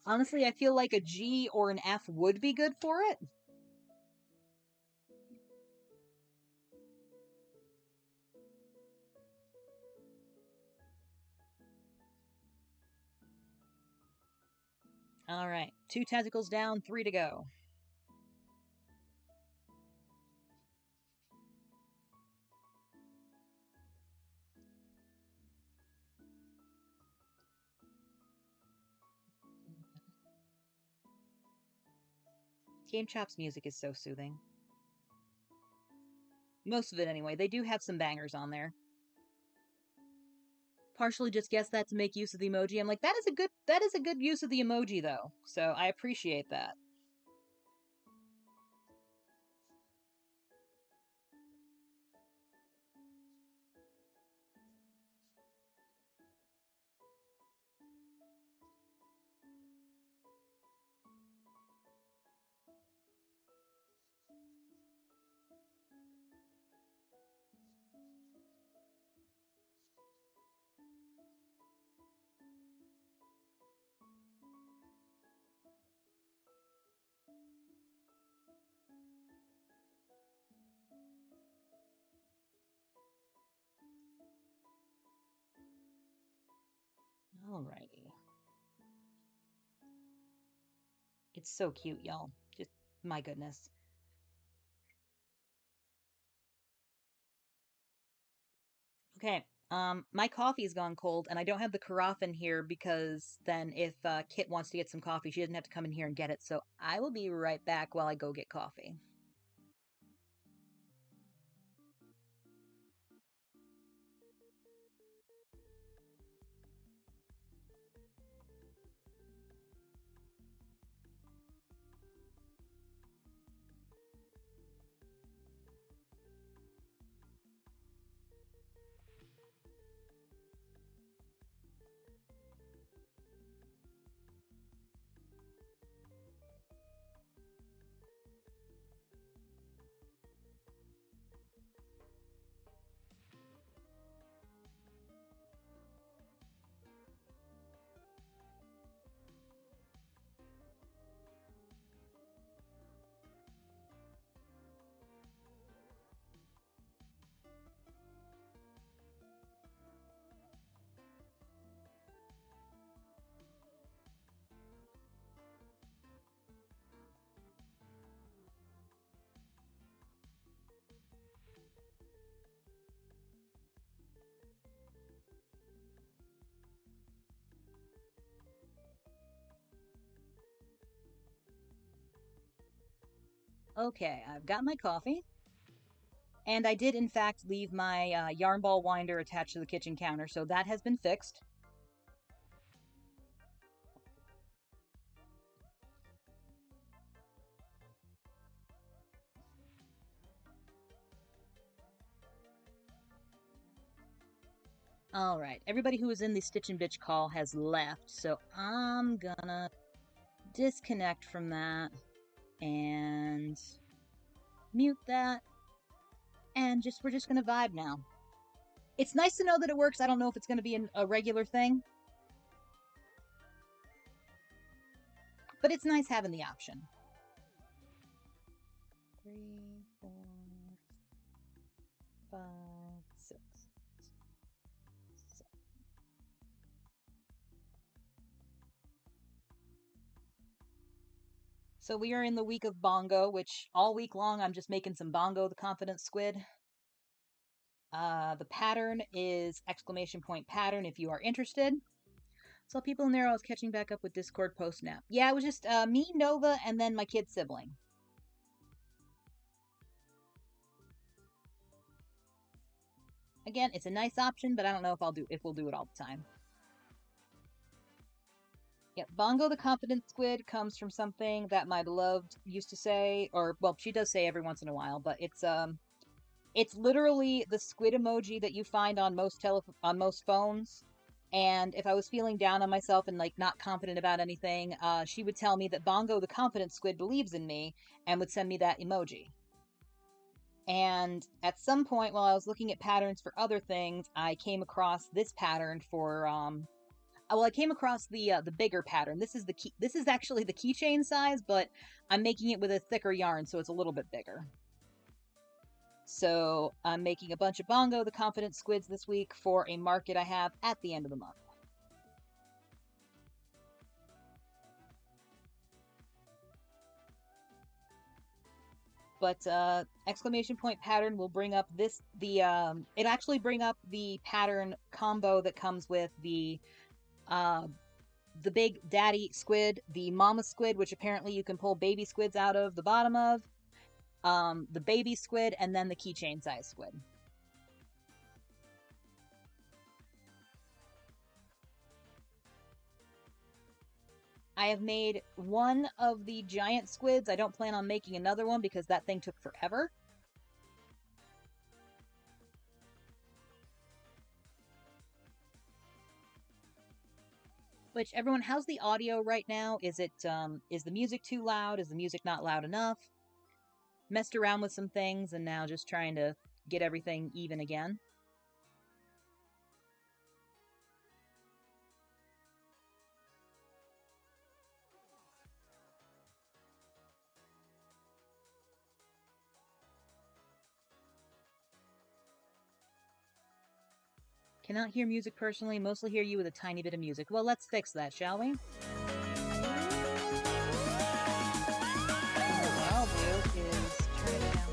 Honestly, I feel like a G or an F would be good for it. All right, 2 tentacles down, 3 to go. Game Chop's music is so soothing. Most of it, anyway. They do have some bangers on there. Partially just guessed that to make use of the emoji. I'm like, that is a good use of the emoji, though. So I appreciate that. Alrighty. It's so cute, y'all. Just, my goodness. Okay, my coffee's gone cold, and I don't have the carafe in here because then if Kit wants to get some coffee, she doesn't have to come in here and get it. So I will be right back while I go get coffee. Okay, I've got my coffee. And I did, in fact, leave my yarn ball winder attached to the kitchen counter, so that has been fixed. Alright, everybody who was in the Stitch and Bitch call has left, so I'm gonna disconnect from that and mute that, and we're just gonna vibe now. It's nice to know that it works. I don't know if it's gonna be a regular thing, but it's nice having the option. 3, 4, 5, 6, 7. So we are in the week of Bongo, which all week long I'm just making some Bongo the Confident Squid. The pattern is !pattern if you are interested. Saw people in there. I was catching back up with Discord post-nap. Yeah, it was just me, Nova, and then my kid sibling. Again, it's a nice option, but I don't know if we'll do it all the time. Yep, Bongo the Confident Squid comes from something that my beloved used to say, or well, she does say every once in a while, but it's literally the squid emoji that you find on most phones. And if I was feeling down on myself and like not confident about anything, she would tell me that Bongo the Confident Squid believes in me and would send me that emoji. And at some point while I was looking at patterns for other things, I came across this pattern for I came across the bigger pattern. This is actually the keychain size, but I'm making it with a thicker yarn, so it's a little bit bigger. So I'm making a bunch of Bongo the Confident Squids this week for a market I have at the end of the month. But !pattern will bring up it actually bring up the pattern combo that comes with the the big daddy squid, the mama squid, which apparently you can pull baby squids out of the bottom of, the baby squid, and then the keychain size squid. I have made one of the giant squids. I don't plan on making another one because that thing took forever. Which, everyone, how's the audio right now? Is it, is the music too loud? Is the music not loud enough? Messed around with some things and now just trying to get everything even again. Cannot hear music personally, mostly hear you with a tiny bit of music. Well, let's fix that, shall we? What I'll do is turn it down.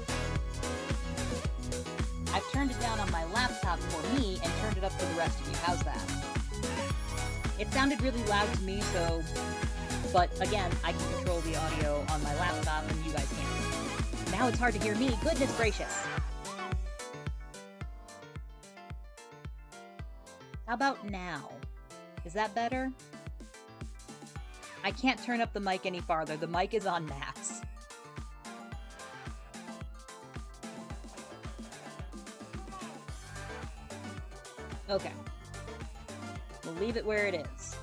I've turned it down on my laptop for me and turned it up for the rest of you. How's that? It sounded really loud to me, so... But again, I can control the audio on my laptop and you guys can't. Now it's hard to hear me. Goodness gracious. How about now? Is that better? I can't turn up the mic any farther. The mic is on max. Okay. We'll leave it where it is.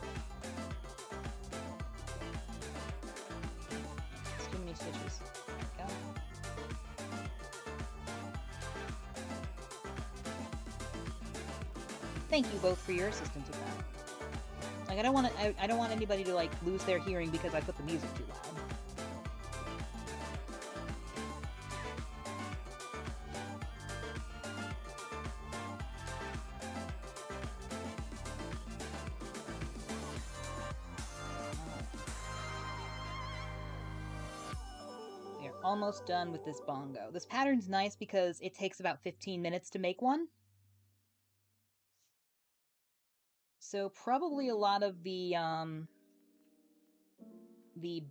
It's too many stitches. There we go. Thank you both for your assistance with that. Like, I don't want anybody to, like, lose their hearing because I put the music too loud. We are almost done with this bongo. This pattern's nice because it takes about 15 minutes to make one. So probably a lot of the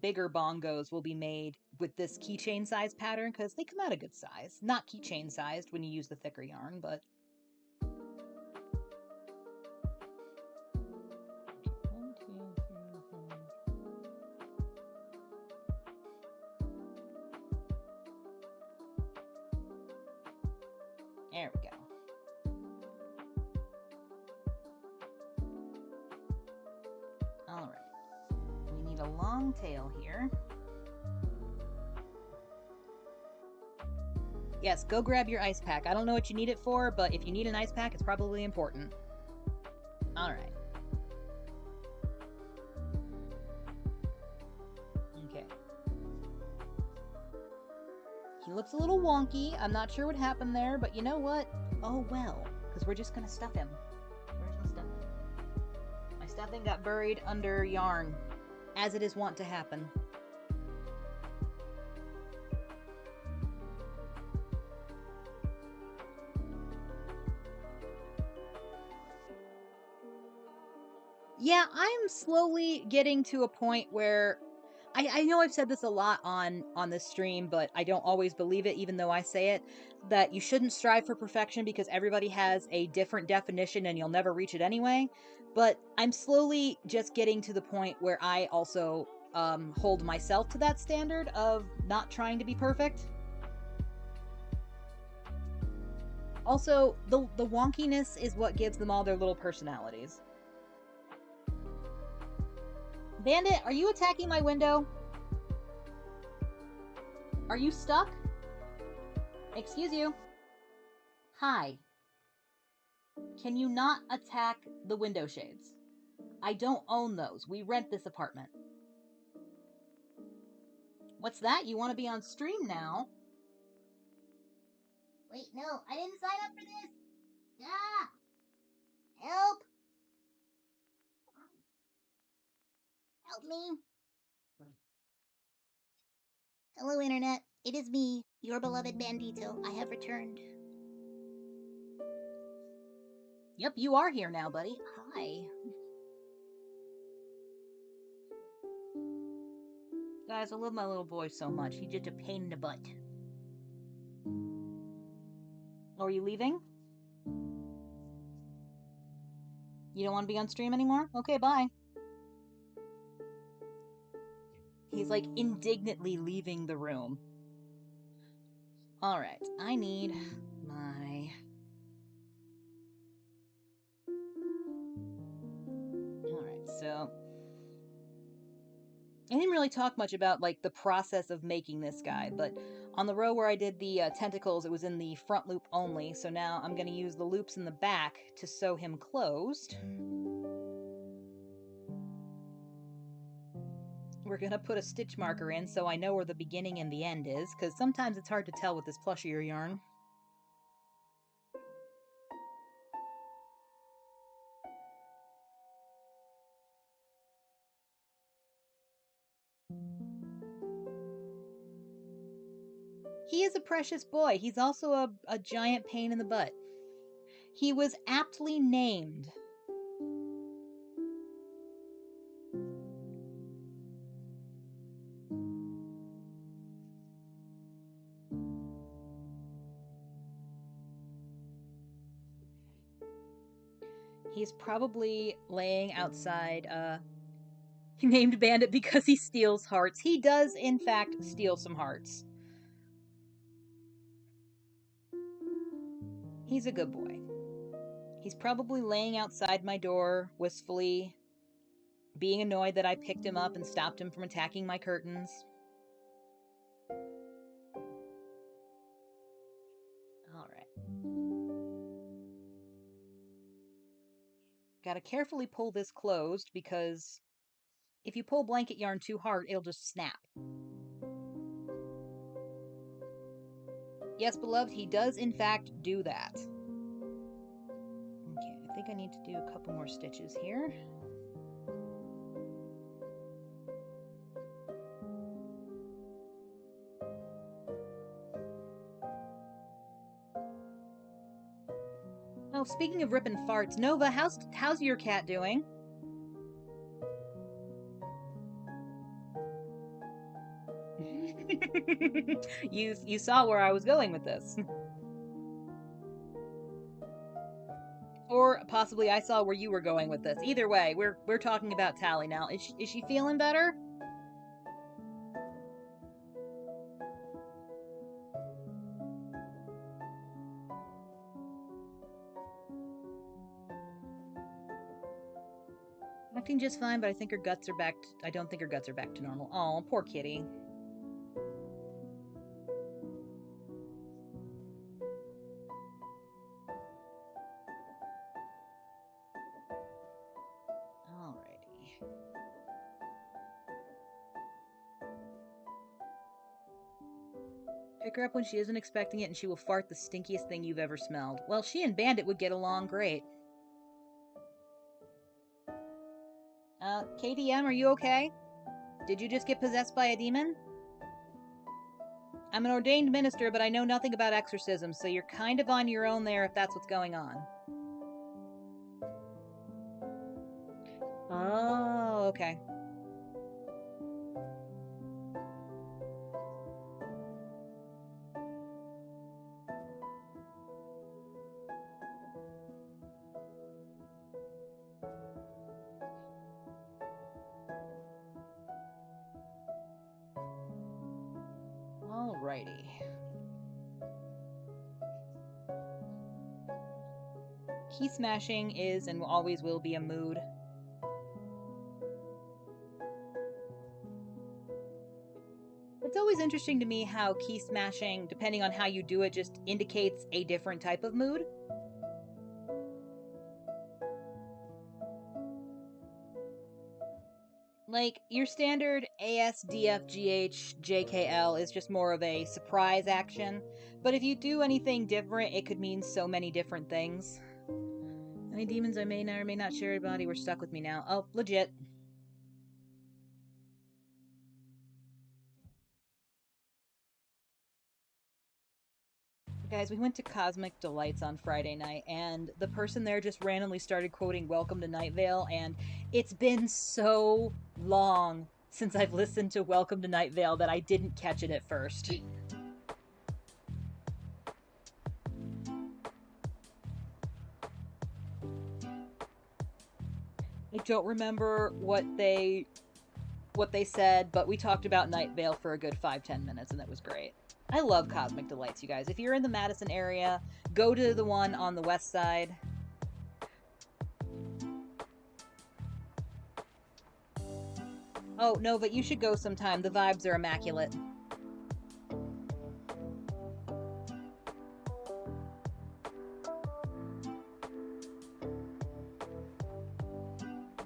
bigger bongos will be made with this keychain size pattern because they come out a good size. Not keychain sized when you use the thicker yarn, but... One, two, three, four. There we go. Alright. We need a long tail here. Yes, go grab your ice pack. I don't know what you need it for, but if you need an ice pack, it's probably important. Alright. Okay. He looks a little wonky. I'm not sure what happened there, but you know what? Oh well, because we're just gonna stuff him. Where's my stuffing? My stuffing got buried under yarn, as it is wont to happen. Yeah, I'm slowly getting to a point where I know I've said this a lot on this stream, but I don't always believe it, even though I say it, that you shouldn't strive for perfection because everybody has a different definition and you'll never reach it anyway. But I'm slowly just getting to the point where I also hold myself to that standard of not trying to be perfect. Also, the wonkiness is what gives them all their little personalities. Bandit, are you attacking my window? Are you stuck? Excuse you. Hi. Can you not attack the window shades? I don't own those. We rent this apartment. What's that? You want to be on stream now? Wait, no. I didn't sign up for this. Ah! Help! Help me. Hello, Internet. It is me, your beloved Bandito. I have returned. Yep, you are here now, buddy. Hi. Guys, I love my little boy so much. He's just a pain in the butt. Oh, are you leaving? You don't want to be on stream anymore? Okay, bye. He's like indignantly leaving the room. Alright, I need my... Alright, so... I didn't really talk much about, like, the process of making this guy, but on the row where I did the tentacles, it was in the front loop only, so now I'm going to use the loops in the back to sew him closed. We're going to put a stitch marker in so I know where the beginning and the end is, because sometimes it's hard to tell with this plushier yarn. He is a precious boy. He's also a giant pain in the butt. He was aptly named. He's probably laying outside, he named Bandit because he steals hearts. He does, in fact, steal some hearts. He's a good boy. He's probably laying outside my door, wistfully, being annoyed that I picked him up and stopped him from attacking my curtains. Alright. Gotta carefully pull this closed, because if you pull blanket yarn too hard, it'll just snap. Yes, beloved, he does in fact do that. Okay, I think I need to do a couple more stitches here. Oh, speaking of ripping farts, Nova, how's your cat doing? You saw where I was going with this. Or possibly I saw where you were going with this. Either way, we're talking about Tally now. Is she feeling better? Acting just fine, but I think her guts are back. I don't think her guts are back to normal. Oh, poor kitty. Alrighty. Pick her up when she isn't expecting it, and she will fart the stinkiest thing you've ever smelled. Well, she and Bandit would get along great. KTM, are you okay? Did you just get possessed by a demon? I'm an ordained minister, but I know nothing about exorcism, so you're kind of on your own there if that's what's going on. Oh, okay. Alrighty. Key smashing is and always will be a mood. It's always interesting to me how key smashing, depending on how you do it, just indicates a different type of mood. Like, your standard ASDFGH is just more of a surprise action, but if you do anything different, it could mean so many different things. Any demons I may or may not share a body were stuck with me now. Oh, legit. Guys, we went to Cosmic Delights on Friday night, and the person there just randomly started quoting Welcome to Night Vale, and it's been so long since I've listened to Welcome to Night Vale that I didn't catch it at first. I don't remember what they said, but we talked about Night Vale for a good 5-10 minutes, and that was great. I love Cosmic Delights, you guys. If you're in the Madison area, go to the one on the west side. Oh, no, but you should go sometime. The vibes are immaculate.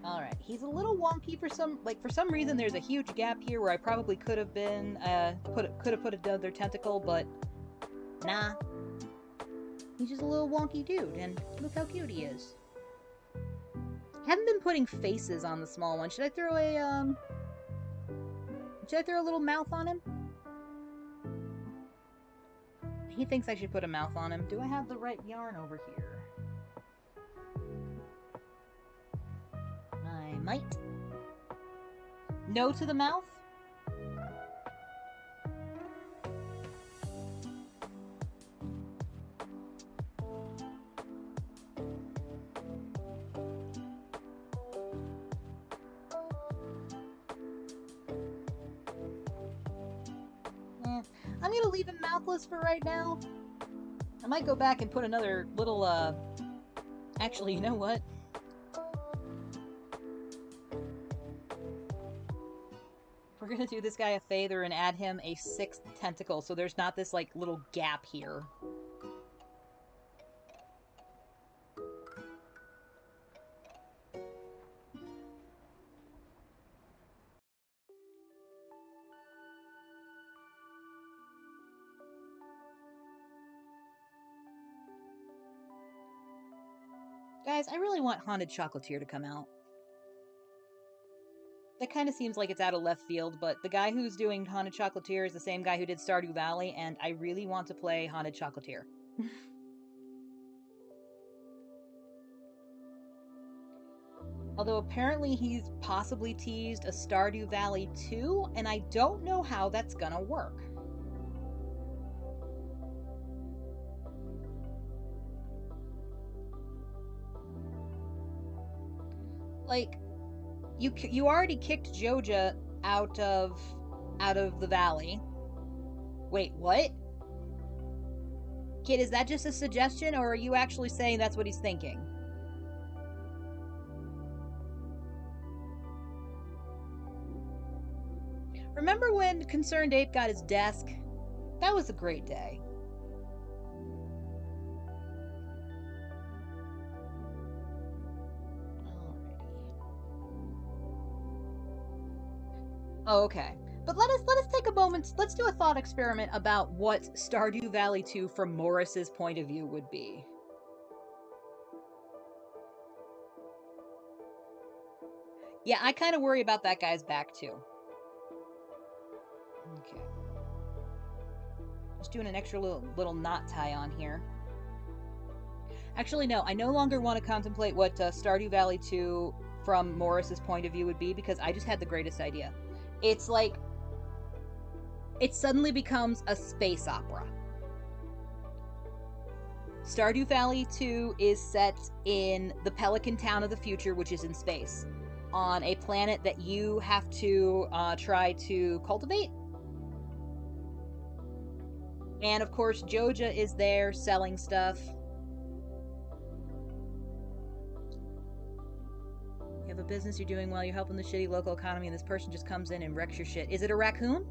Alright, he's a little wonky for some reason. There's a huge gap here where I probably could have been, could have put another tentacle, but nah. He's just a little wonky dude, and look how cute he is. Haven't been putting faces on the small one. Should I throw a little mouth on him? He thinks I should put a mouth on him. Do I have the right yarn over here? I might. No to the mouth? I'm gonna leave him mouthless for right now. I might go back and put another little, Actually, you know what? We're gonna do this guy a favor and add him a 6th tentacle, so there's not this, like, little gap here. Guys, I really want Haunted Chocolatier to come out. That kind of seems like it's out of left field, but the guy who's doing Haunted Chocolatier is the same guy who did Stardew Valley, and I really want to play Haunted Chocolatier. Although apparently he's possibly teased a Stardew Valley 2, and I don't know how that's gonna work. Like, you already kicked Joja out of the valley. Wait, what? Kid, is that just a suggestion, or are you actually saying that's what he's thinking? Remember when Concerned Ape got his desk? That was a great day. Oh, okay. But let us take a moment. Let's do a thought experiment about what Stardew Valley 2 from Morris's point of view would be. Yeah, I kind of worry about that guy's back too. Okay. Just doing an extra little knot tie on here. Actually, no, I no longer want to contemplate what Stardew Valley 2 from Morris's point of view would be, because I just had the greatest idea. It's like, it suddenly becomes a space opera. Stardew Valley 2 is set in the Pelican Town of the future, which is in space, on a planet that you have to try to cultivate. And of course, Joja is there selling stuff. You have a business you're doing well, you're helping the shitty local economy, and this person just comes in and wrecks your shit. Is it a raccoon?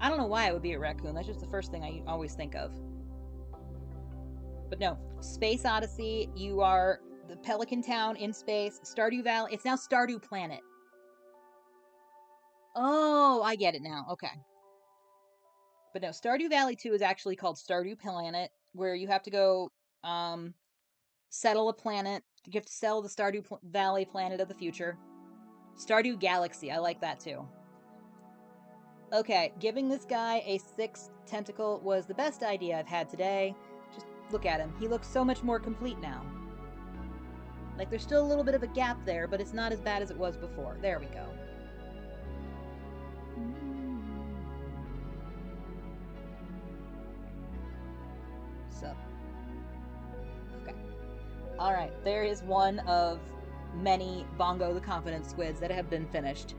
I don't know why it would be a raccoon. That's just the first thing I always think of. But no, Space Odyssey, you are the Pelican Town in space. Stardew Valley, it's now Stardew Planet. Oh, I get it now. Okay. But no, Stardew Valley 2 is actually called Stardew Planet, where you have to go settle a planet. You have to sell the Stardew Valley planet of the future. Stardew Galaxy, I like that too. Okay, giving this guy a 6th tentacle was the best idea I've had today. Just look at him. He looks so much more complete now. Like, there's still a little bit of a gap there, but it's not as bad as it was before. There we go. this up. Okay. Alright, there is one of many Bongo the Confident Squids that have been finished.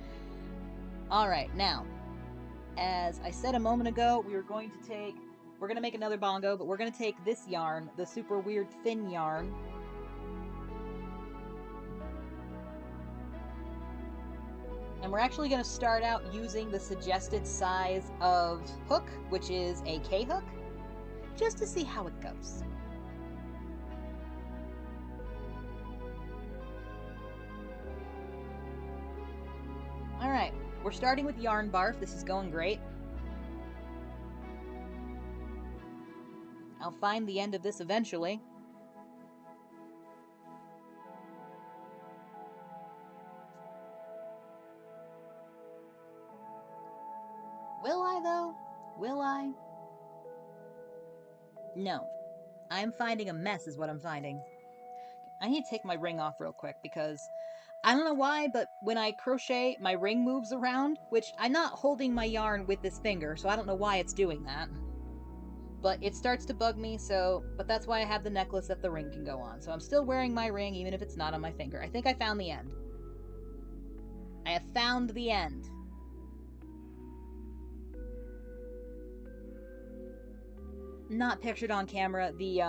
Alright, now, as I said a moment ago, we're going to make another Bongo, but we're going to take this yarn, the super weird thin yarn, and we're actually going to start out using the suggested size of hook, which is a K hook, just to see how it goes. Alright, we're starting with yarn barf. This is going great. I'll find the end of this eventually. Will I, though? Will I? No. I'm finding a mess is what I'm finding. I need to take my ring off real quick because I don't know why, but when I crochet, my ring moves around, which I'm not holding my yarn with this finger, so I don't know why it's doing that. But it starts to bug me, but that's why I have the necklace that the ring can go on. So I'm still wearing my ring, even if it's not on my finger. I think I found the end. I have found the end. Not pictured on camera, the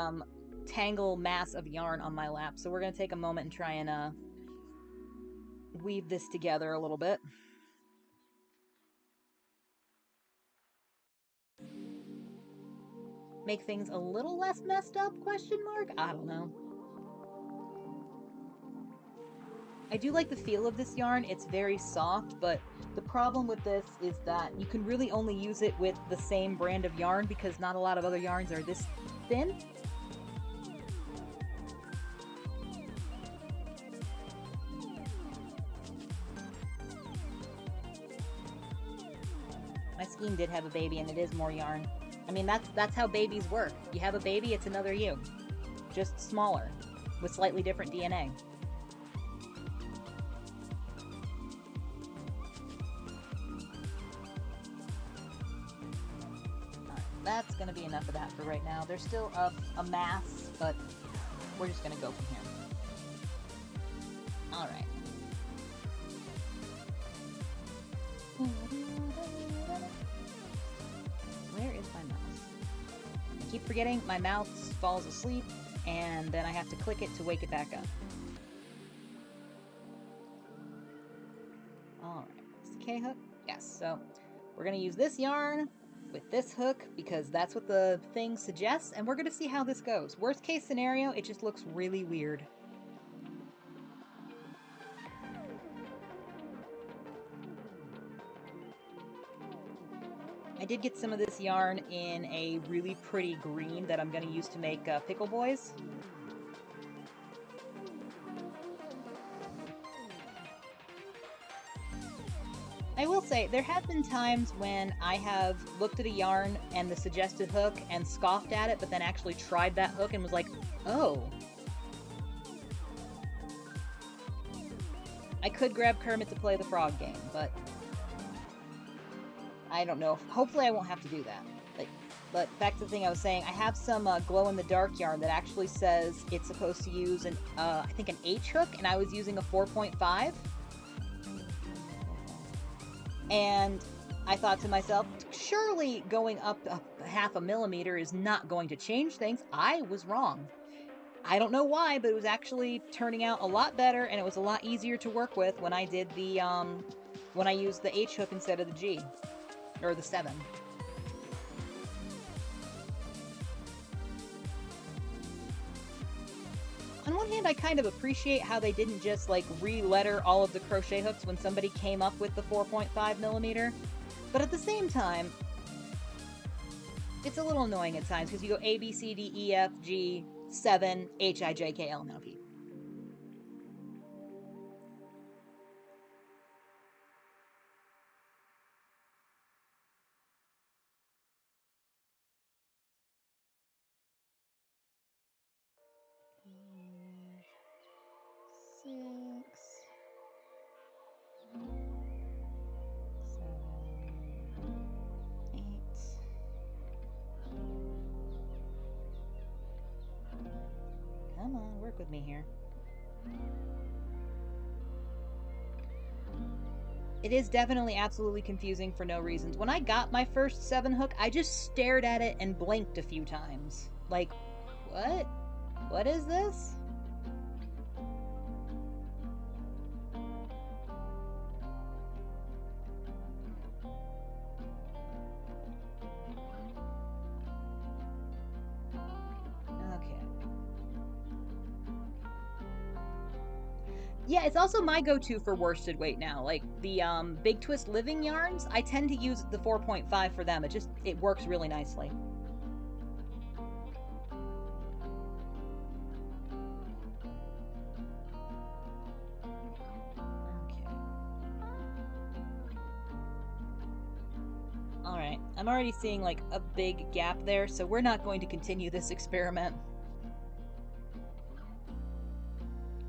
tangle mass of yarn on my lap. So we're going to take a moment and try and weave this together a little bit. Make things a little less messed up, question mark? I don't know. I do like the feel of this yarn. It's very soft, but the problem with this is that you can really only use it with the same brand of yarn because not a lot of other yarns are this thin. My skein did have a baby, and it is more yarn. I mean, that's how babies work. You have a baby, it's another you. Just smaller, with slightly different DNA. Alright, that's going to be enough of that for right now. There's still a mass, but we're just going to go from here. Alright. Where is my mouse? I keep forgetting my mouse falls asleep, and then I have to click it to wake it back up. Alright, is the K hook? Yes, so we're going to use this yarn with this hook because that's what the thing suggests, and we're going to see how this goes. Worst case scenario, it just looks really weird. I did get some of this yarn in a really pretty green that I'm going to use to make pickle boys. I will say, there have been times when I have looked at a yarn and the suggested hook and scoffed at it, but then actually tried that hook and was like, oh. I could grab Kermit to play the frog game, but I don't know. Hopefully I won't have to do that. But back to the thing I was saying, I have some glow-in-the-dark yarn that actually says it's supposed to use I think an H hook, and I was using a 4.5. And I thought to myself, surely going up half a millimeter is not going to change things. I was wrong. I don't know why, but it was actually turning out a lot better, and it was a lot easier to work with when I did when I used the H hook instead of the G. Or the 7. On one hand, I kind of appreciate how they didn't just, re-letter all of the crochet hooks when somebody came up with the 4.5 millimeter. But at the same time, it's a little annoying at times, because you go A, B, C, D, E, F, G, 7, H, I, J, K, L, and P. on, work with me here. It is definitely absolutely confusing for no reasons. When I got my first 7 hook, I just stared at it and blinked a few times. Like, what? What is this? Okay. Yeah, it's also my go-to for worsted weight now. Like the Big Twist Living yarns, I tend to use the 4.5 for them. It works really nicely. Okay. Alright, I'm already seeing like a big gap there, so we're not going to continue this experiment.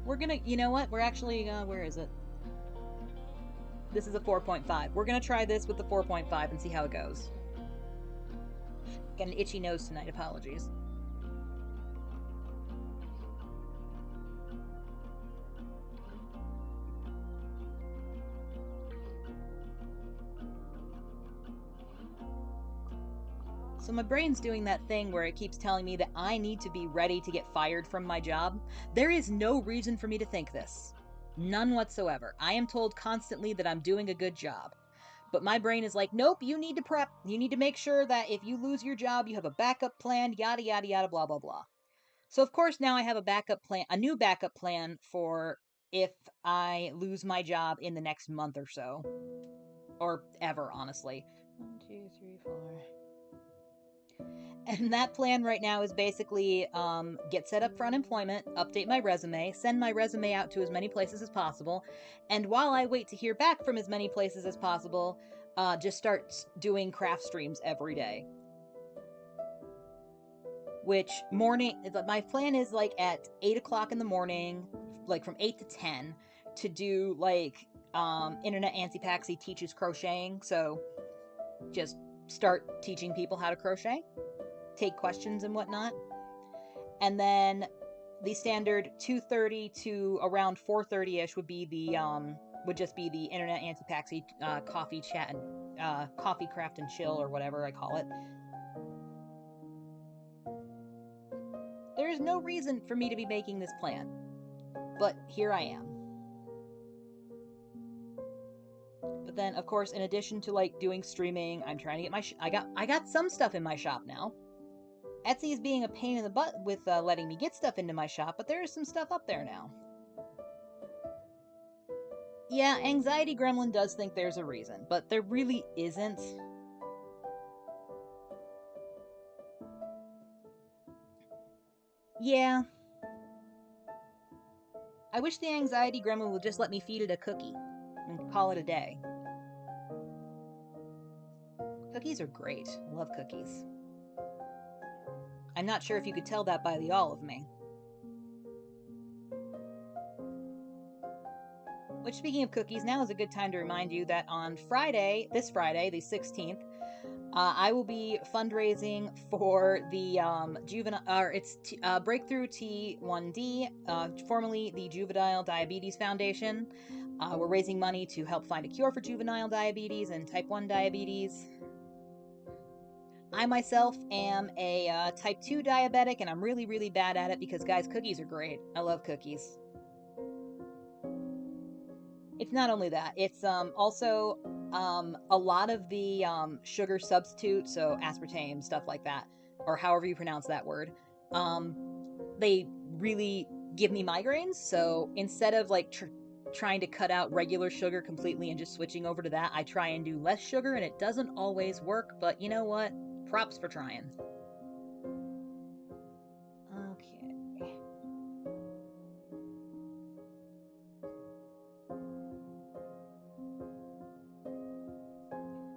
We're gonna, you know what? We're actually, where is it? This is a 4.5. We're gonna try this with the 4.5 and see how it goes. Got an itchy nose tonight, apologies. So my brain's doing that thing where it keeps telling me that I need to be ready to get fired from my job. There is no reason for me to think this. None whatsoever. I am told constantly that I'm doing a good job. But my brain is like, nope, you need to prep. You need to make sure that if you lose your job, you have a backup plan, yada, yada, yada, blah, blah, blah. So, of course, now I have a backup plan, a new backup plan for if I lose my job in the next month or so. Or ever, honestly. 1, 2, 3, 4. And that plan right now is basically get set up for unemployment, update my resume, send my resume out to as many places as possible, and while I wait to hear back from as many places as possible, just start doing craft streams every day. Which my plan is like at 8 o'clock in the morning, like from 8 to 10, to do like Internet Anti-Paxi teaches crocheting, so just start teaching people how to crochet. Take questions and whatnot. And then the standard 2:30 to around 4:30ish would just be the Internet Anti-Paxi coffee chat and coffee craft and chill or whatever I call it. There is no reason for me to be making this plan, but here I am. But then, of course, in addition to like doing streaming, I'm trying to get I got some stuff in my shop now. Etsy is being a pain in the butt with letting me get stuff into my shop, but there is some stuff up there now. Yeah, Anxiety Gremlin does think there's a reason, but there really isn't. Yeah. I wish the Anxiety Gremlin would just let me feed it a cookie and call it a day. Cookies are great. I love cookies. I'm not sure if you could tell that by the all of me. Which, speaking of cookies, now is a good time to remind you that on Friday, this Friday, the 16th, I will be fundraising for the Breakthrough T1D, formerly the Juvenile Diabetes Foundation. We're raising money to help find a cure for juvenile diabetes and type 1 diabetes. I myself am a type 2 diabetic, and I'm really, really bad at it because, guys, cookies are great. I love cookies. It's not only that, it's also a lot of the sugar substitute, so aspartame, stuff like that, or however you pronounce that word, they really give me migraines. So instead of like trying to cut out regular sugar completely and just switching over to that, I try and do less sugar, and it doesn't always work, but you know what? Props for trying. Okay.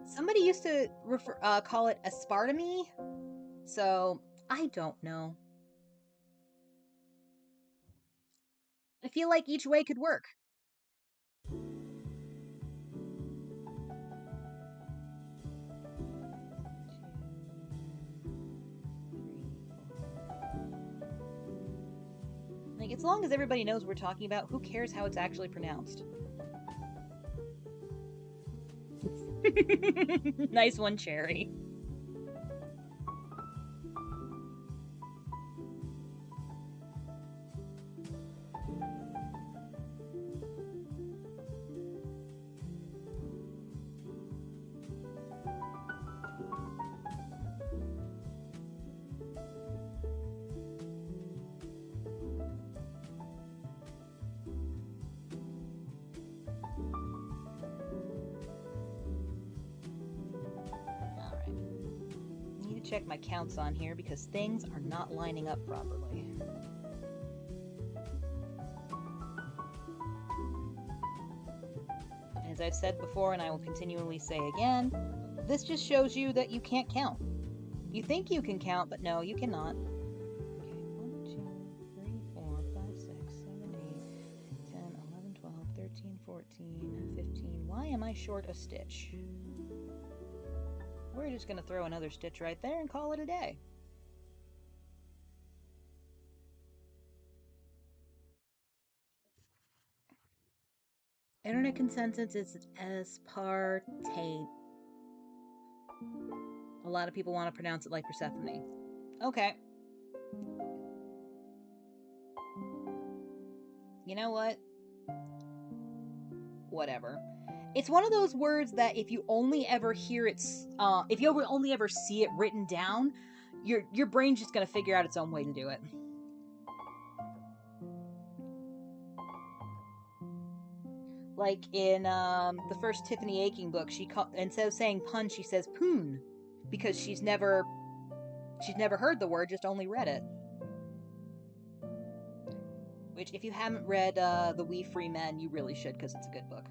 Somebody used to call it aspartame, so I don't know. I feel like each way could work. as long as everybody knows what we're talking about, who cares how it's actually pronounced? Nice one, Cherry. Check my counts on here because things are not lining up properly. As I've said before, and I will continually say again, this just shows you that you can't count. You think you can count, but no, you cannot. Okay, 1, 2, 3, 4, 5, 6, 7, 8, 10, 11, 12, 13, 14, 15. Why am I short a stitch? We're just going to throw another stitch right there and call it a day. Internet consensus is aspartate. A lot of people want to pronounce it like Persephone. Okay. You know what? Whatever. It's one of those words that if you only ever hear it, if you only ever see it written down, your brain's just gonna figure out its own way to do it. Like in the first Tiffany Aching book, instead of saying pun, she says poon, because she's never heard the word, just only read it. Which, if you haven't read The We Free Men, you really should, because it's a good book.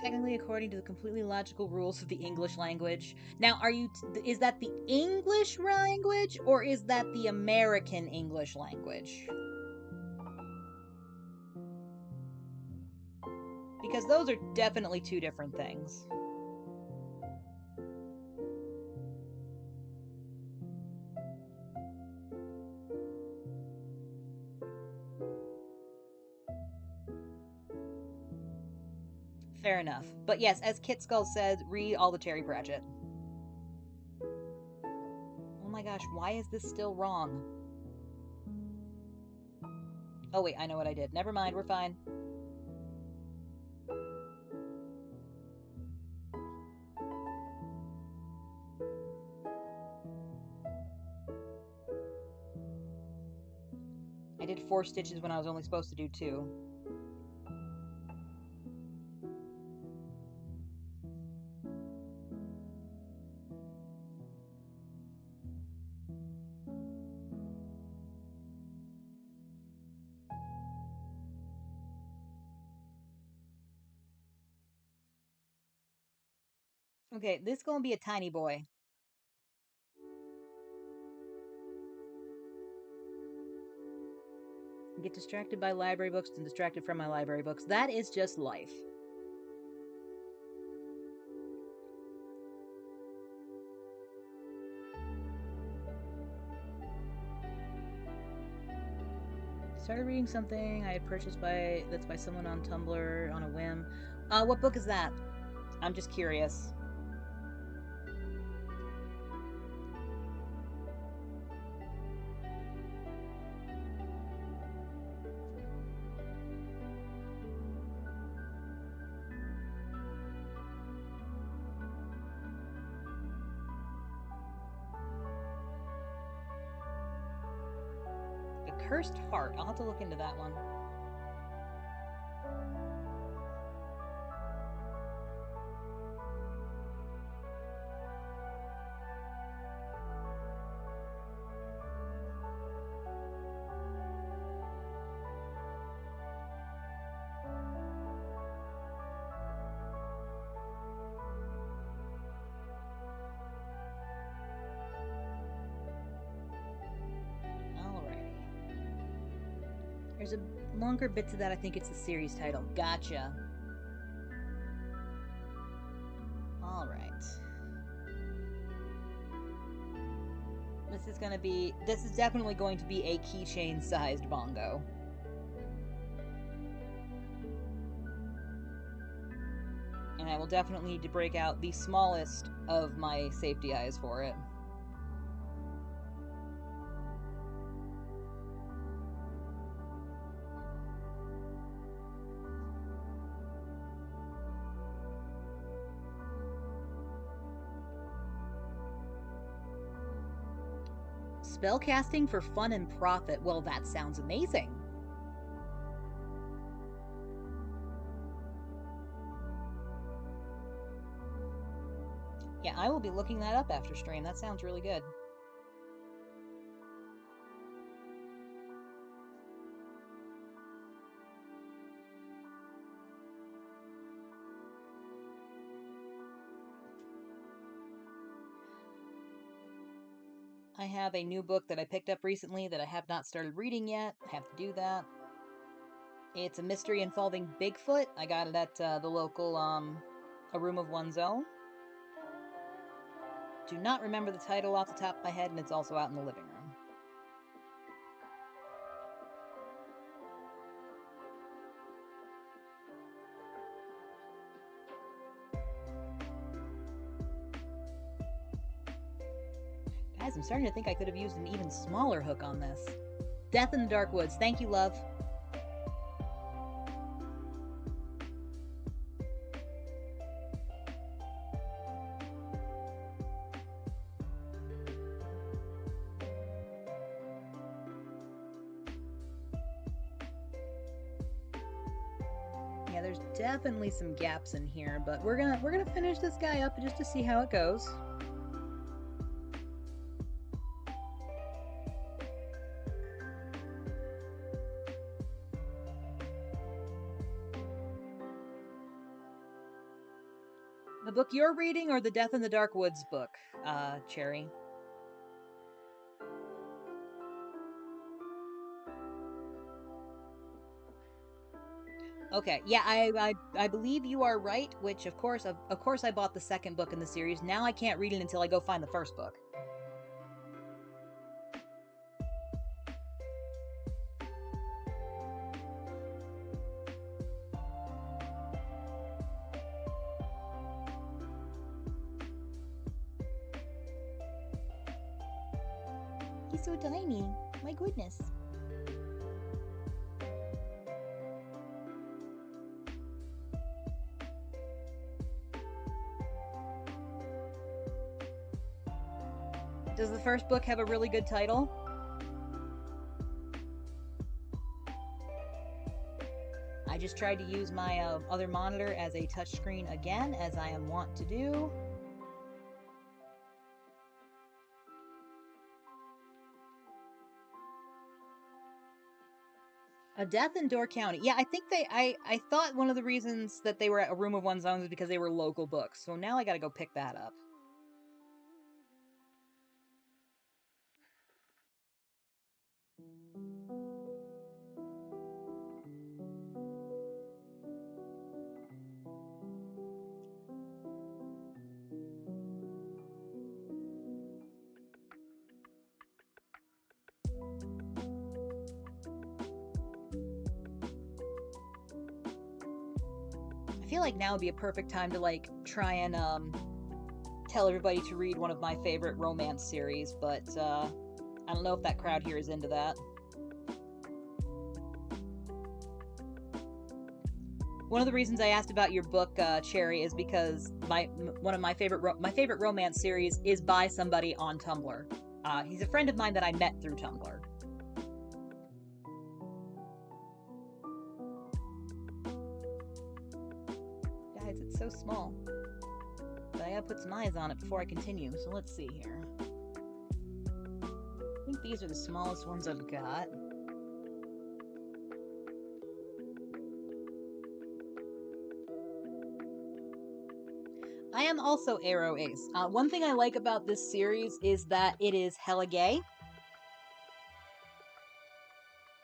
Technically, according to the completely logical rules of the English language. Now, is that the English language, or is that the American English language? Because those are definitely two different things. Fair enough. But yes, as Kit Skull said, read all the Terry Pratchett. Oh my gosh, why is this still wrong? Oh wait, I know what I did. Never mind, we're fine. I did 4 stitches when I was only supposed to do 2. Okay, this is gonna be a tiny boy. Get distracted by library books and distracted from my library books. That is just life. Started reading something I had purchased that's by someone on Tumblr on a whim. What book is that? I'm just curious. A Cursed Heart. I'll have to look into that one. There's a longer bit to that. I think it's the series title. Gotcha. All right. This is definitely going to be a keychain-sized bongo. And I will definitely need to break out the smallest of my safety eyes for it. Spellcasting for fun and profit. Well, that sounds amazing. Yeah, I will be looking that up after stream. That sounds really good. I have a new book that I picked up recently that I have not started reading yet. I have to do that. It's a mystery involving Bigfoot. I got it at the local A Room of One's Own. Do not remember the title off the top of my head, and it's also out in the living room. Guys, I'm starting to think I could have used an even smaller hook on this. Death in the Dark Woods. Thank you, love. Yeah, there's definitely some gaps in here, but we're gonna finish this guy up just to see how it goes. The book you're reading or the Death in the Dark Woods book, Cherry? Okay, yeah, I believe you are right, which of course I bought the second book in the series. Now I can't read it until I go find the first book. He's so tiny. My goodness. Does the first book have a really good title? I just tried to use my other monitor as a touchscreen again, as I am wont to do. A Death in Door County. Yeah, I think I thought one of the reasons that they were at A Room of One's Own is because they were local books. So now I gotta go pick that up. I feel like now would be a perfect time to like try and tell everybody to read one of my favorite romance series, but I don't know if that crowd here is into that. One of the reasons I asked about your book, Cherry, is because one of my favorite romance series is by somebody on Tumblr. He's a friend of mine that I met through Tumblr. Guys, it's so small. But I gotta put some eyes on it before I continue, so let's see here. I think these are the smallest ones I've got. I am also Arrow Ace. One thing I like about this series is that it is hella gay.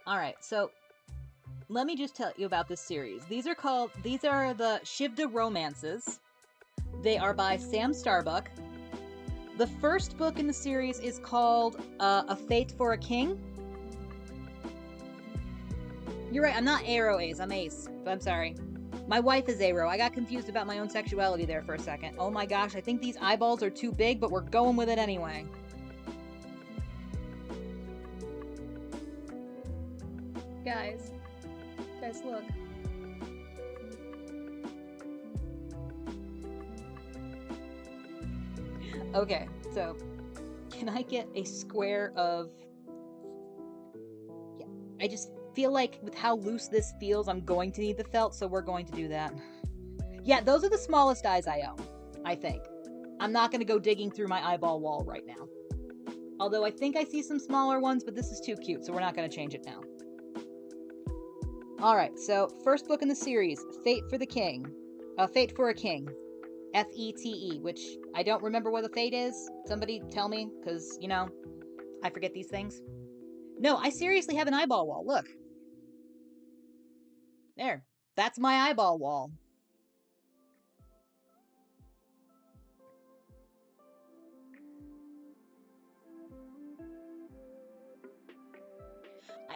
Alright, so let me just tell you about this series. These are the Shivda Romances. They are by Sam Starbuck. The first book in the series is called A Fate for a King. You're right, I'm not Aero Ace, I'm Ace. I'm sorry. My wife is Aero. I got confused about my own sexuality there for a second. Oh my gosh, I think these eyeballs are too big, but we're going with it anyway. Guys, look. Okay, so can I get a square of... Yeah, I just feel like with how loose this feels, I'm going to need the felt, so we're going to do that. Yeah, those are the smallest eyes I own, I think. I'm not going to go digging through my eyeball wall right now. Although I think I see some smaller ones, but this is too cute, so we're not going to change it now. Alright, so first book in the series, Fate for the King. Fate for a King. Fete, which I don't remember what a fate is. Somebody tell me, because, you know, I forget these things. No, I seriously have an eyeball wall. Look. There. That's my eyeball wall.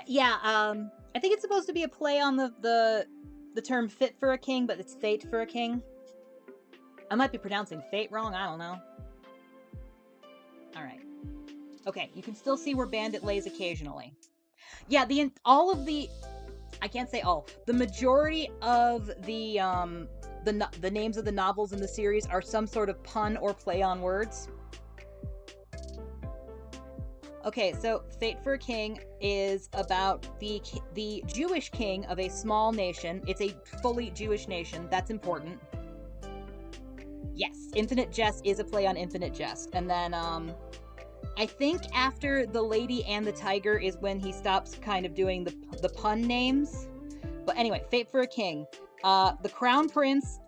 Yeah, I think it's supposed to be a play on the term fit for a king, but it's fate for a king. I might be pronouncing fate wrong, I don't know. Alright. Okay, you can still see where Bandit lays occasionally. Yeah, I can't say all. The majority of the names of the novels in the series are some sort of pun or play on words. Okay, so Fate for a King is about the Jewish king of a small nation. It's a fully Jewish nation. That's important. Yes, Infinite Jest is a play on Infinite Jest. And then, I think after The Lady and the Tiger is when he stops kind of doing the pun names. But anyway, Fate for a King. The Crown Prince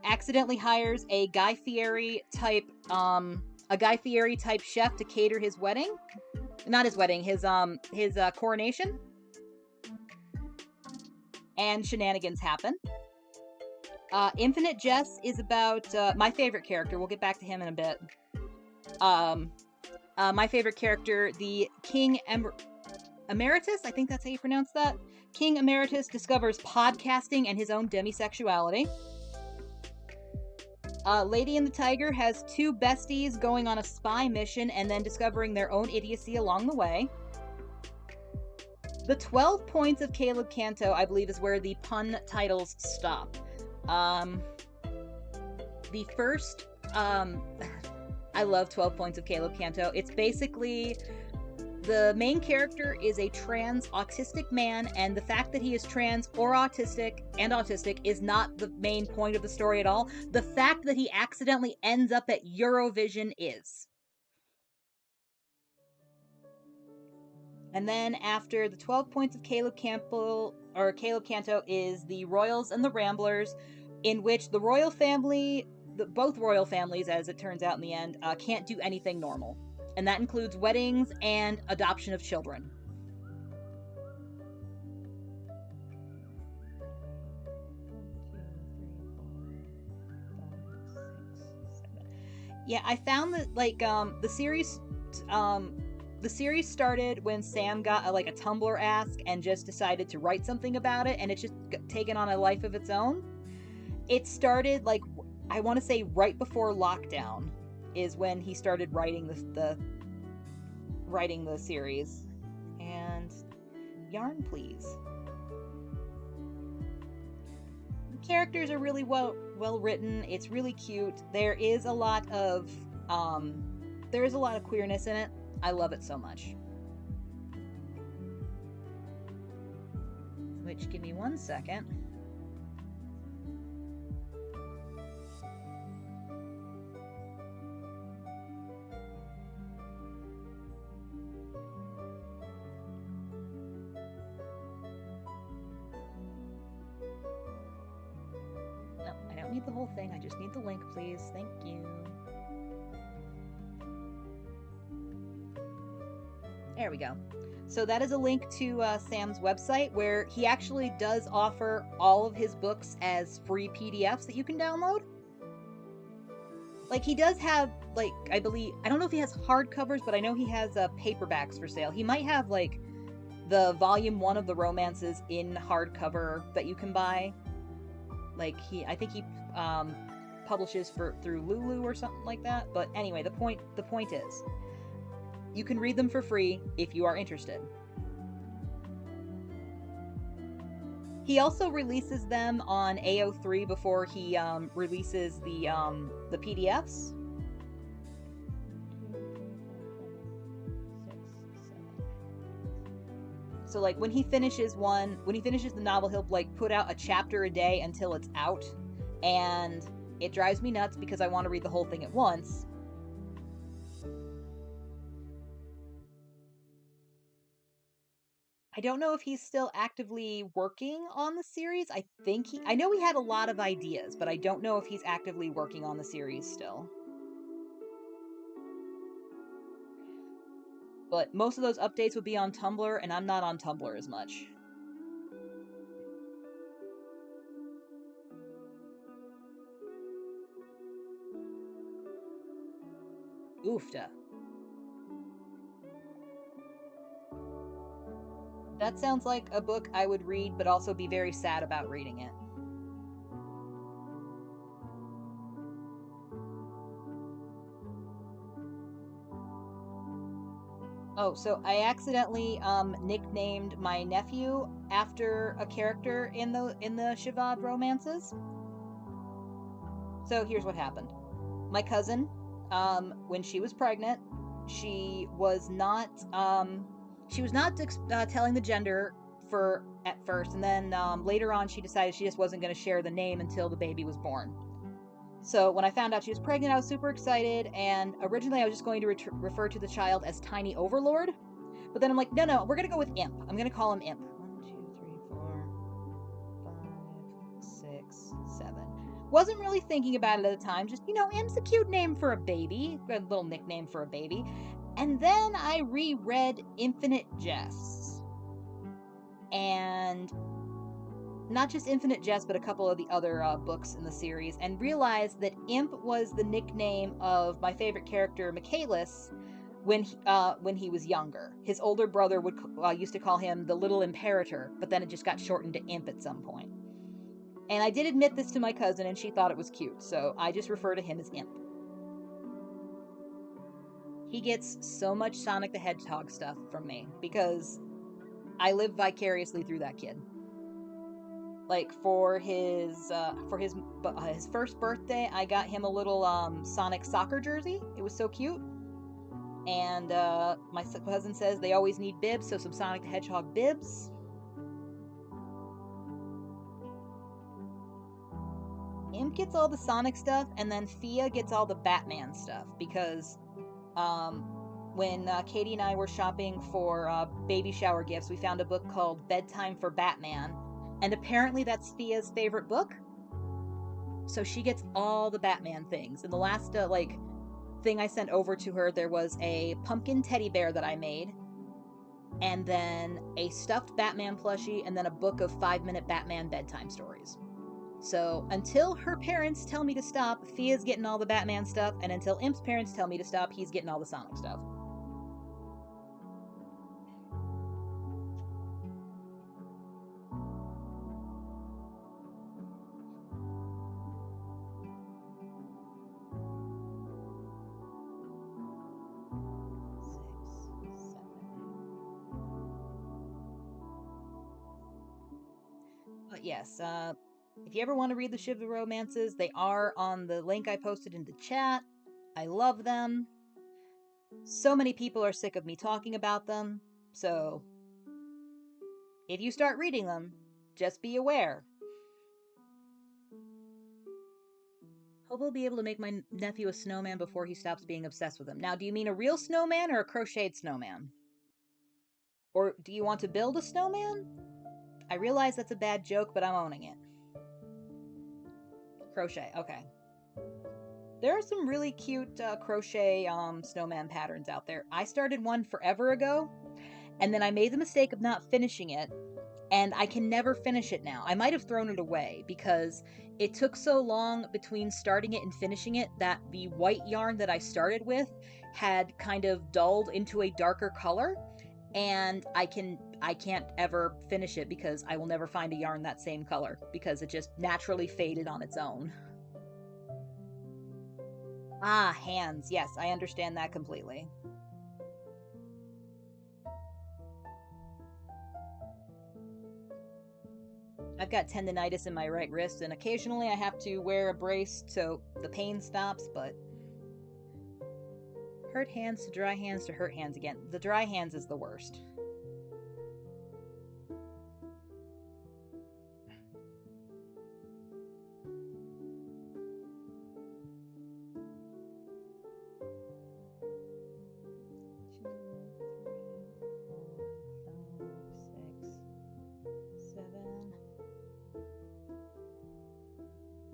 accidentally hires a Guy Fieri type chef to cater his wedding. Not his wedding, his coronation. And shenanigans happen. Infinite Jest is about my favorite character. We'll get back to him in a bit. My favorite character, the King Emeritus, I think that's how you pronounce that. King Emeritus discovers podcasting and his own demisexuality. Lady and the Tiger has two besties going on a spy mission and then discovering their own idiocy along the way. The 12 Points of Caleb Canto, I believe, is where the pun titles stop. The first, I love 12 Points of Caleb Canto. It's basically... The main character is a trans autistic man, and the fact that he is trans or autistic is not the main point of the story at all. The fact that he accidentally ends up at Eurovision is. And then after the 12 Points of Caleb Canto is the Royals and the Ramblers, in which the royal family, both royal families, as it turns out in the end, can't do anything normal. And that includes weddings and adoption of children. Yeah, I found that the series started when Sam got a Tumblr ask and just decided to write something about it, and it's just taken on a life of its own. It started I want to say right before lockdown is when he started writing the series. And yarn, please. The characters are really well written. It's really cute. There is a lot of queerness in it. I love it so much. Which, give me 1 second. Need the whole thing. I just need the link, please. Thank you. There we go. So that is a link to Sam's website where he actually does offer all of his books as free PDFs that you can download. Like, he does have, like, I believe, I don't know if he has hardcovers, but I know he has paperbacks for sale. He might have, like, the volume 1 of the romances in hardcover that you can buy. Like, I think he publishes through Lulu or something like that. But anyway, the point is, you can read them for free if you are interested. He also releases them on AO3 before he releases the PDFs. So like when he finishes the novel, he'll like put out a chapter a day until it's out, and it drives me nuts because I want to read the whole thing at once. I don't know if he's still actively working on the series. I know he had a lot of ideas, but I don't know if he's actively working on the series still. But most of those updates would be on Tumblr, and I'm not on Tumblr as much. Oofta. That sounds like a book I would read, but also be very sad about reading it. Oh, so I accidentally nicknamed my nephew after a character in the Shivad romances. So here's what happened. My cousin, when she was pregnant, she was not telling the gender at first, and then later on she decided she just wasn't going to share the name until the baby was born. So when I found out she was pregnant, I was super excited, and originally I was just going to refer to the child as Tiny Overlord, but then I'm like, no, we're going to go with Imp. I'm going to call him Imp. 1, 2, 3, 4, 5, 6, 7. Wasn't really thinking about it at the time, just, Imp's a cute name for a baby, a little nickname for a baby. And then I reread Infinite Jests. And not just Infinite Jest, but a couple of the other books in the series, and realized that Imp was the nickname of my favorite character, Michaelis, when he was younger. His older brother used to call him the Little Imperator, but then it just got shortened to Imp at some point. And I did admit this to my cousin, and she thought it was cute, so I just refer to him as Imp. He gets so much Sonic the Hedgehog stuff from me, because I live vicariously through that kid. Like, for his first birthday, I got him a little Sonic soccer jersey. It was so cute. And my cousin says they always need bibs, so some Sonic the Hedgehog bibs. Imp gets all the Sonic stuff, and then Fia gets all the Batman stuff, because when Katie and I were shopping for baby shower gifts, we found a book called Bedtime for Batman, and apparently that's Fia's favorite book. So she gets all the Batman things. And the last thing I sent over to her, there was a pumpkin teddy bear that I made, and then a stuffed Batman plushie, and then a book of 5-minute Batman bedtime stories. So until her parents tell me to stop, Fia's getting all the Batman stuff, and until Imp's parents tell me to stop, he's getting all the Sonic stuff. But yes, if you ever want to read the Shiva romances, they are on the link I posted in the chat. I love them. So many people are sick of me talking about them, so if you start reading them, just be aware. Hope I'll be able to make my nephew a snowman before he stops being obsessed with him. Now, do you mean a real snowman or a crocheted snowman? Or do you want to build a snowman? I realize that's a bad joke, but I'm owning it. Crochet, okay. There are some really cute crochet snowman patterns out there. I started one forever ago, and then I made the mistake of not finishing it, and I can never finish it now. I might have thrown it away because it took so long between starting it and finishing it that the white yarn that I started with had kind of dulled into a darker color, and I can't ever finish it because I will never find a yarn that same color because it just naturally faded on its own. Ah, hands. Yes, I understand that completely. I've got tendonitis in my right wrist, and occasionally I have to wear a brace so the pain stops, but hurt hands to dry hands to hurt hands again. The dry hands is the worst.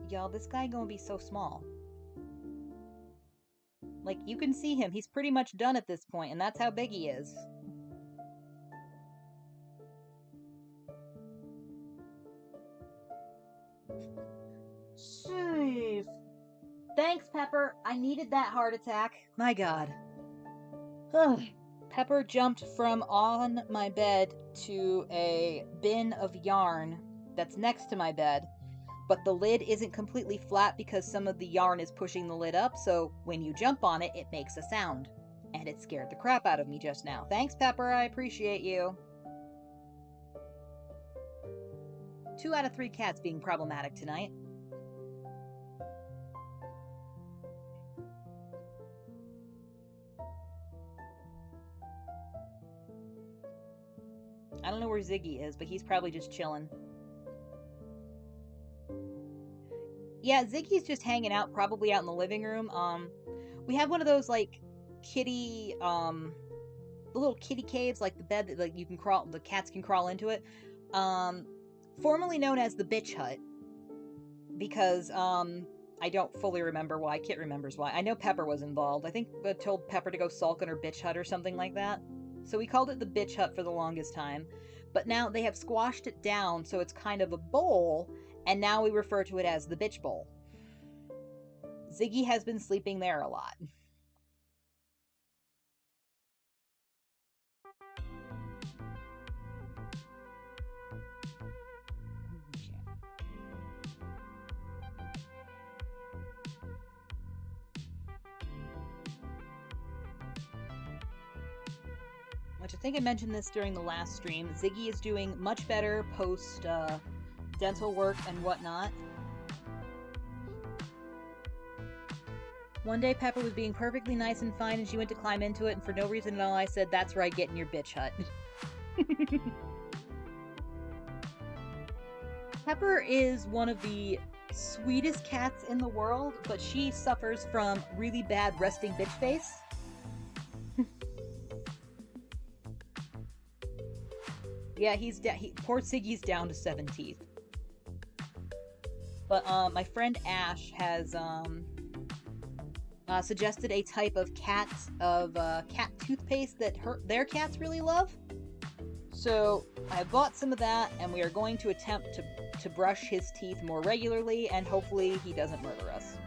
Y'all, this guy gonna be so small. Like, you can see him. He's pretty much done at this point, and that's how big he is. Jeez. Thanks, Pepper. I needed that heart attack. My god. Ugh. Pepper jumped from on my bed to a bin of yarn that's next to my bed, but the lid isn't completely flat because some of the yarn is pushing the lid up, so when you jump on it, it makes a sound. And it scared the crap out of me just now. Thanks, Pepper. I appreciate you. 2 out of 3 cats being problematic tonight. I don't know where Ziggy is, but he's probably just chilling. Yeah, Ziggy's just hanging out, probably out in the living room. We have one of those, like, kitty, the little kitty caves, like the bed that, like, you can crawl, the cats can crawl into it. Formerly known as the bitch hut. Because, I don't fully remember why. Kit remembers why. I know Pepper was involved. I think I told Pepper to go sulk in her bitch hut or something like that. So we called it the bitch hut for the longest time. But now they have squashed it down, so it's kind of a bowl, and now we refer to it as the bitch bowl. Ziggy has been sleeping there a lot. Which I think I mentioned this during the last stream. Ziggy is doing much better post dental work and whatnot. One day Pepper was being perfectly nice and fine and she went to climb into it, and for no reason at all I said, "That's right, get in your bitch hut." Pepper is one of the sweetest cats in the world, but she suffers from really bad resting bitch face. Yeah, poor Siggy's down to 7 teeth. But my friend Ash has suggested a type of cat toothpaste that their cats really love. So I bought some of that, and we are going to attempt to brush his teeth more regularly, and hopefully he doesn't murder us.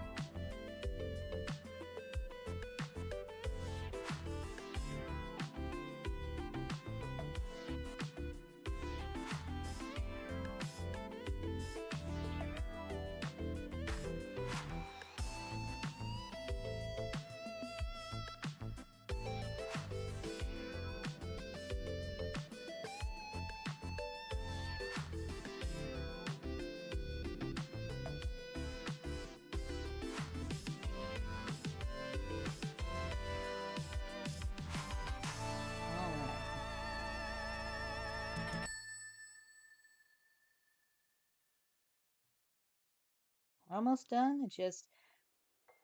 Almost done. It's just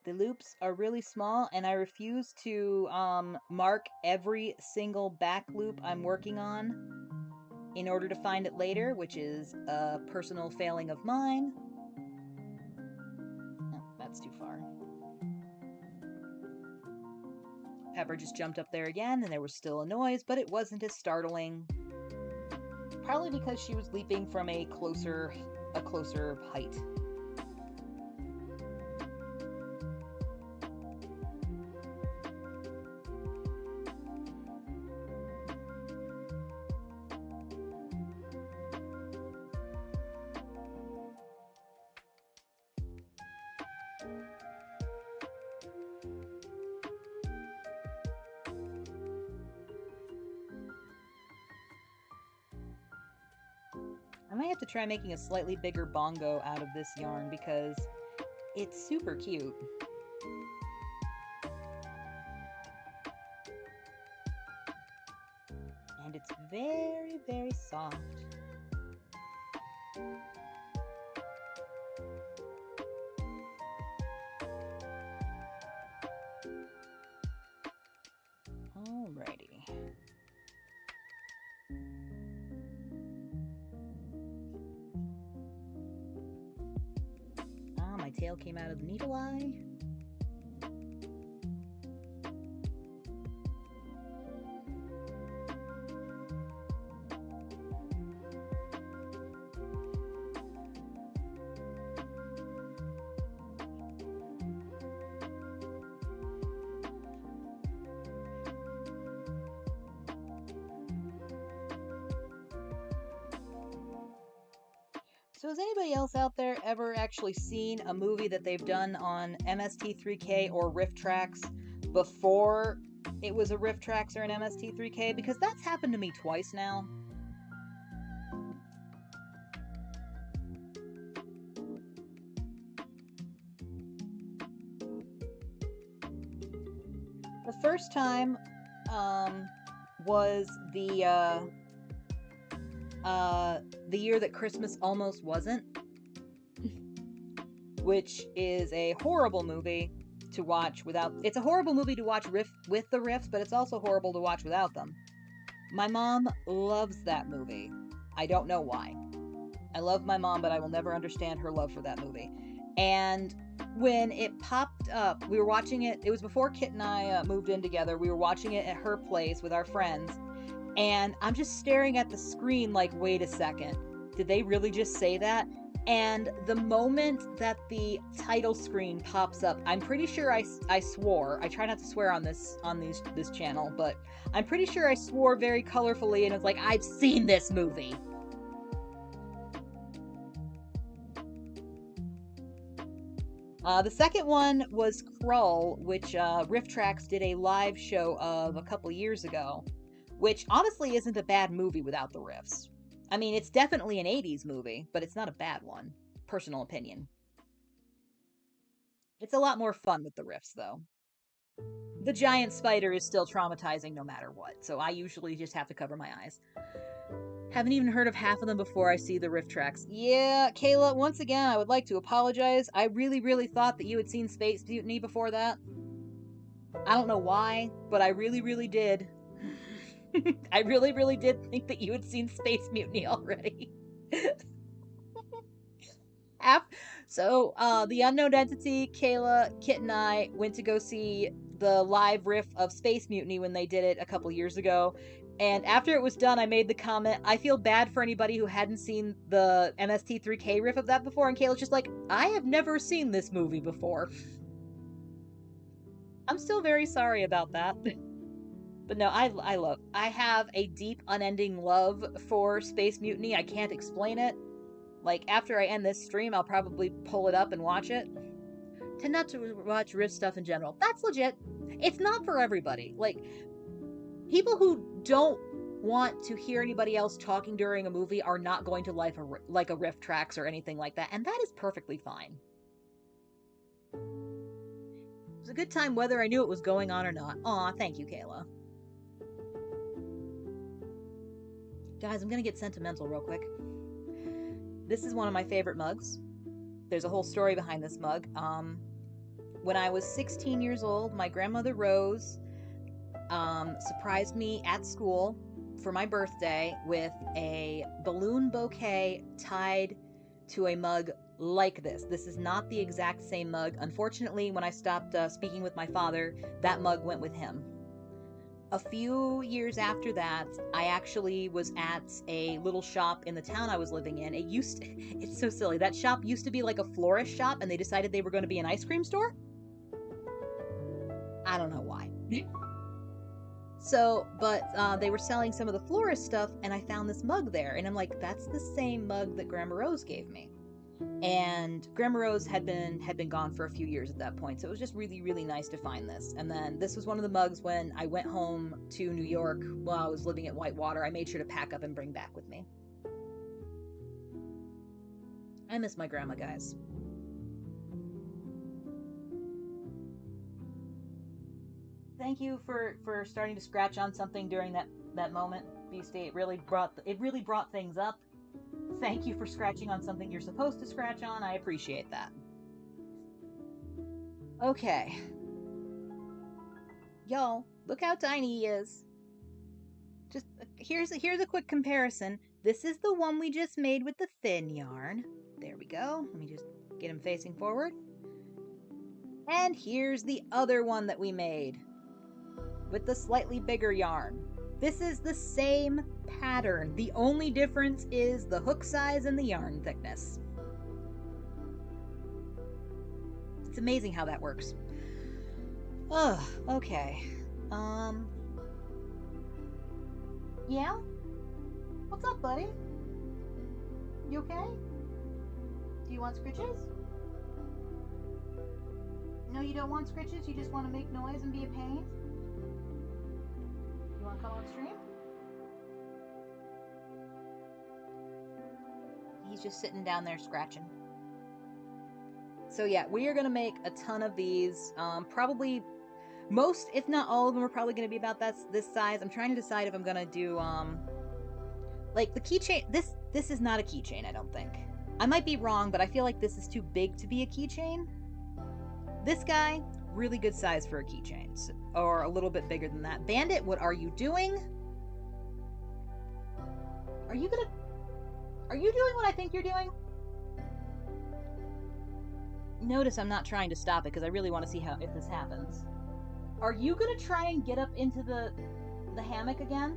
the loops are really small, and I refuse to mark every single back loop I'm working on in order to find it later, which is a personal failing of mine. Oh, that's too far. Pepper just jumped up there again, and there was still a noise, but it wasn't as startling. Probably because she was leaping from a closer height. I might have to try making a slightly bigger bongo out of this yarn because it's super cute. And it's very, very soft. Alrighty. My tail came out of the needle eye. So has anybody else out there ever actually seen a movie that they've done on MST3K or Riff Tracks before it was a Riff Tracks or an MST3K? Because that's happened to me twice now. The first time was the year that Christmas almost wasn't, which is a horrible movie to watch without. It's a horrible movie to watch with the riffs, but it's also horrible to watch without them. My mom loves that movie. I don't know why. I love my mom, but I will never understand her love for that movie. And when it popped up, we were watching it. It was before Kit and I moved in together. We were watching it at her place with our friends. And I'm just staring at the screen like, wait a second, did they really just say that? And the moment that the title screen pops up, I'm pretty sure I swore. I try not to swear on this channel, but I'm pretty sure I swore very colorfully, and it's like, I've seen this movie. The second one was Krull, which Riff Tracks did a live show of a couple years ago. Which honestly isn't a bad movie without the riffs. I mean, it's definitely an 80s movie, but it's not a bad one. Personal opinion. It's a lot more fun with the riffs, though. The giant spider is still traumatizing no matter what, so I usually just have to cover my eyes. Haven't even heard of half of them before I see the riff tracks. Yeah, Kayla, once again, I would like to apologize. I really, really thought that you had seen Space Mutiny before that. I don't know why, but I really, really did. I really, really did think that you had seen Space Mutiny already. So, the Unknown Entity, Kayla, Kit, and I went to go see the live riff of Space Mutiny when they did it a couple years ago. And after it was done, I made the comment, I feel bad for anybody who hadn't seen the MST3K riff of that before. And Kayla's just like, I have never seen this movie before. I'm still very sorry about that. But no, I have a deep, unending love for Space Mutiny. I can't explain it. Like, after I end this stream, I'll probably pull it up and watch it. Tend not to watch riff stuff in general. That's legit. It's not for everybody. Like, people who don't want to hear anybody else talking during a movie are not going to like a Riff Tracks or anything like that, and that is perfectly fine. It was a good time whether I knew it was going on or not. Aw, thank you, Kayla. Guys, I'm gonna get sentimental real quick. This is one of my favorite mugs. There's a whole story behind this mug. When I was 16 years old, my grandmother Rose surprised me at school for my birthday with a balloon bouquet tied to a mug like this. This is not the exact same mug. Unfortunately, when I stopped speaking with my father, that mug went with him. a few years after that, I actually was at a little shop in the town I was living in. It's so silly. That shop used to be like a florist shop, and they decided they were going to be an ice cream store. I don't know why. So, but they were selling some of the florist stuff, and I found this mug there, and I'm like, that's the same mug that Grandma Rose gave me. And Grandma Rose had been gone for a few years at that point, so it was just really, really nice to find this. And then this was one of the mugs when I went home to New York while I was living at Whitewater. I made sure to pack up and bring back with me. I miss my grandma, guys. Thank you for starting to scratch on something during that moment, Beastie. It really brought things up. Thank you for scratching on something you're supposed to scratch on. I appreciate that. Okay. Y'all, look how tiny he is. Just here's a quick comparison. This is the one we just made with the thin yarn. There we go. Let me just get him facing forward. And here's the other one that we made with the slightly bigger yarn. This is the same pattern. The only difference is the hook size and the yarn thickness. It's amazing how that works. Ugh, okay. Yeah? What's up, buddy? You okay? Do you want scritches? No, you don't want scritches? You just want to make noise and be a pain? You want to come on stream? He's just sitting down there scratching. So yeah, we are going to make a ton of these. Probably most, if not all of them, are probably going to be about this size. I'm trying to decide if I'm going to do, like the keychain. This is not a keychain, I don't think. I might be wrong, but I feel like this is too big to be a keychain. This guy, really good size for a keychain, or a little bit bigger than that. Bandit, what are you doing? Are you doing what I think you're doing? Notice I'm not trying to stop it because I really want to see if this happens. Are you gonna try and get up into the hammock again?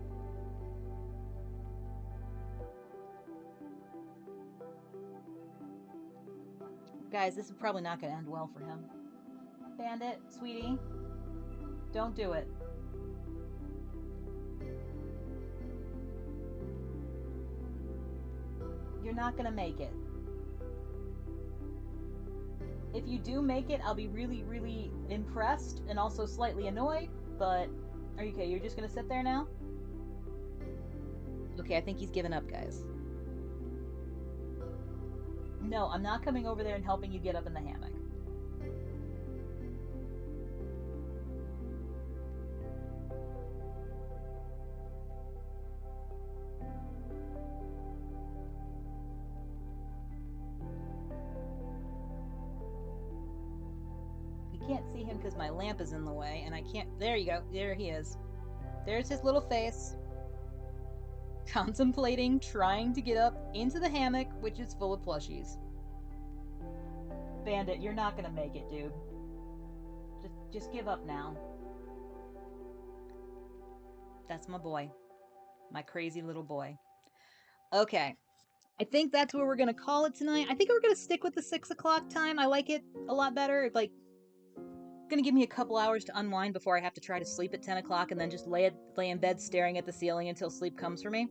Guys, this is probably not gonna end well for him. Bandit, sweetie, don't do it. You're not gonna make it. If you do make it, I'll be really, really impressed and also slightly annoyed, but are you okay? You're just gonna sit there now? Okay, I think he's given up, guys. No, I'm not coming over there and helping you get up in the hammock. You can't see him because my lamp is in the way, and I can't... There you go. There he is. There's his little face. Contemplating trying to get up into the hammock, which is full of plushies. Bandit, you're not gonna make it, dude. Just give up now. That's my boy. My crazy little boy. Okay. I think that's where we're gonna call it tonight. I think we're gonna stick with the 6 o'clock time. I like it a lot better. Like, gonna give me a couple hours to unwind before I have to try to sleep at 10 o'clock and then just lay in bed staring at the ceiling until sleep comes for me.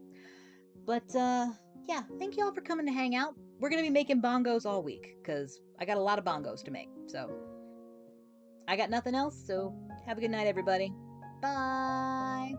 But, yeah, thank you all for coming to hang out. We're gonna be making bongos all week, because I got a lot of bongos to make. So, I got nothing else, so have a good night, everybody. Bye!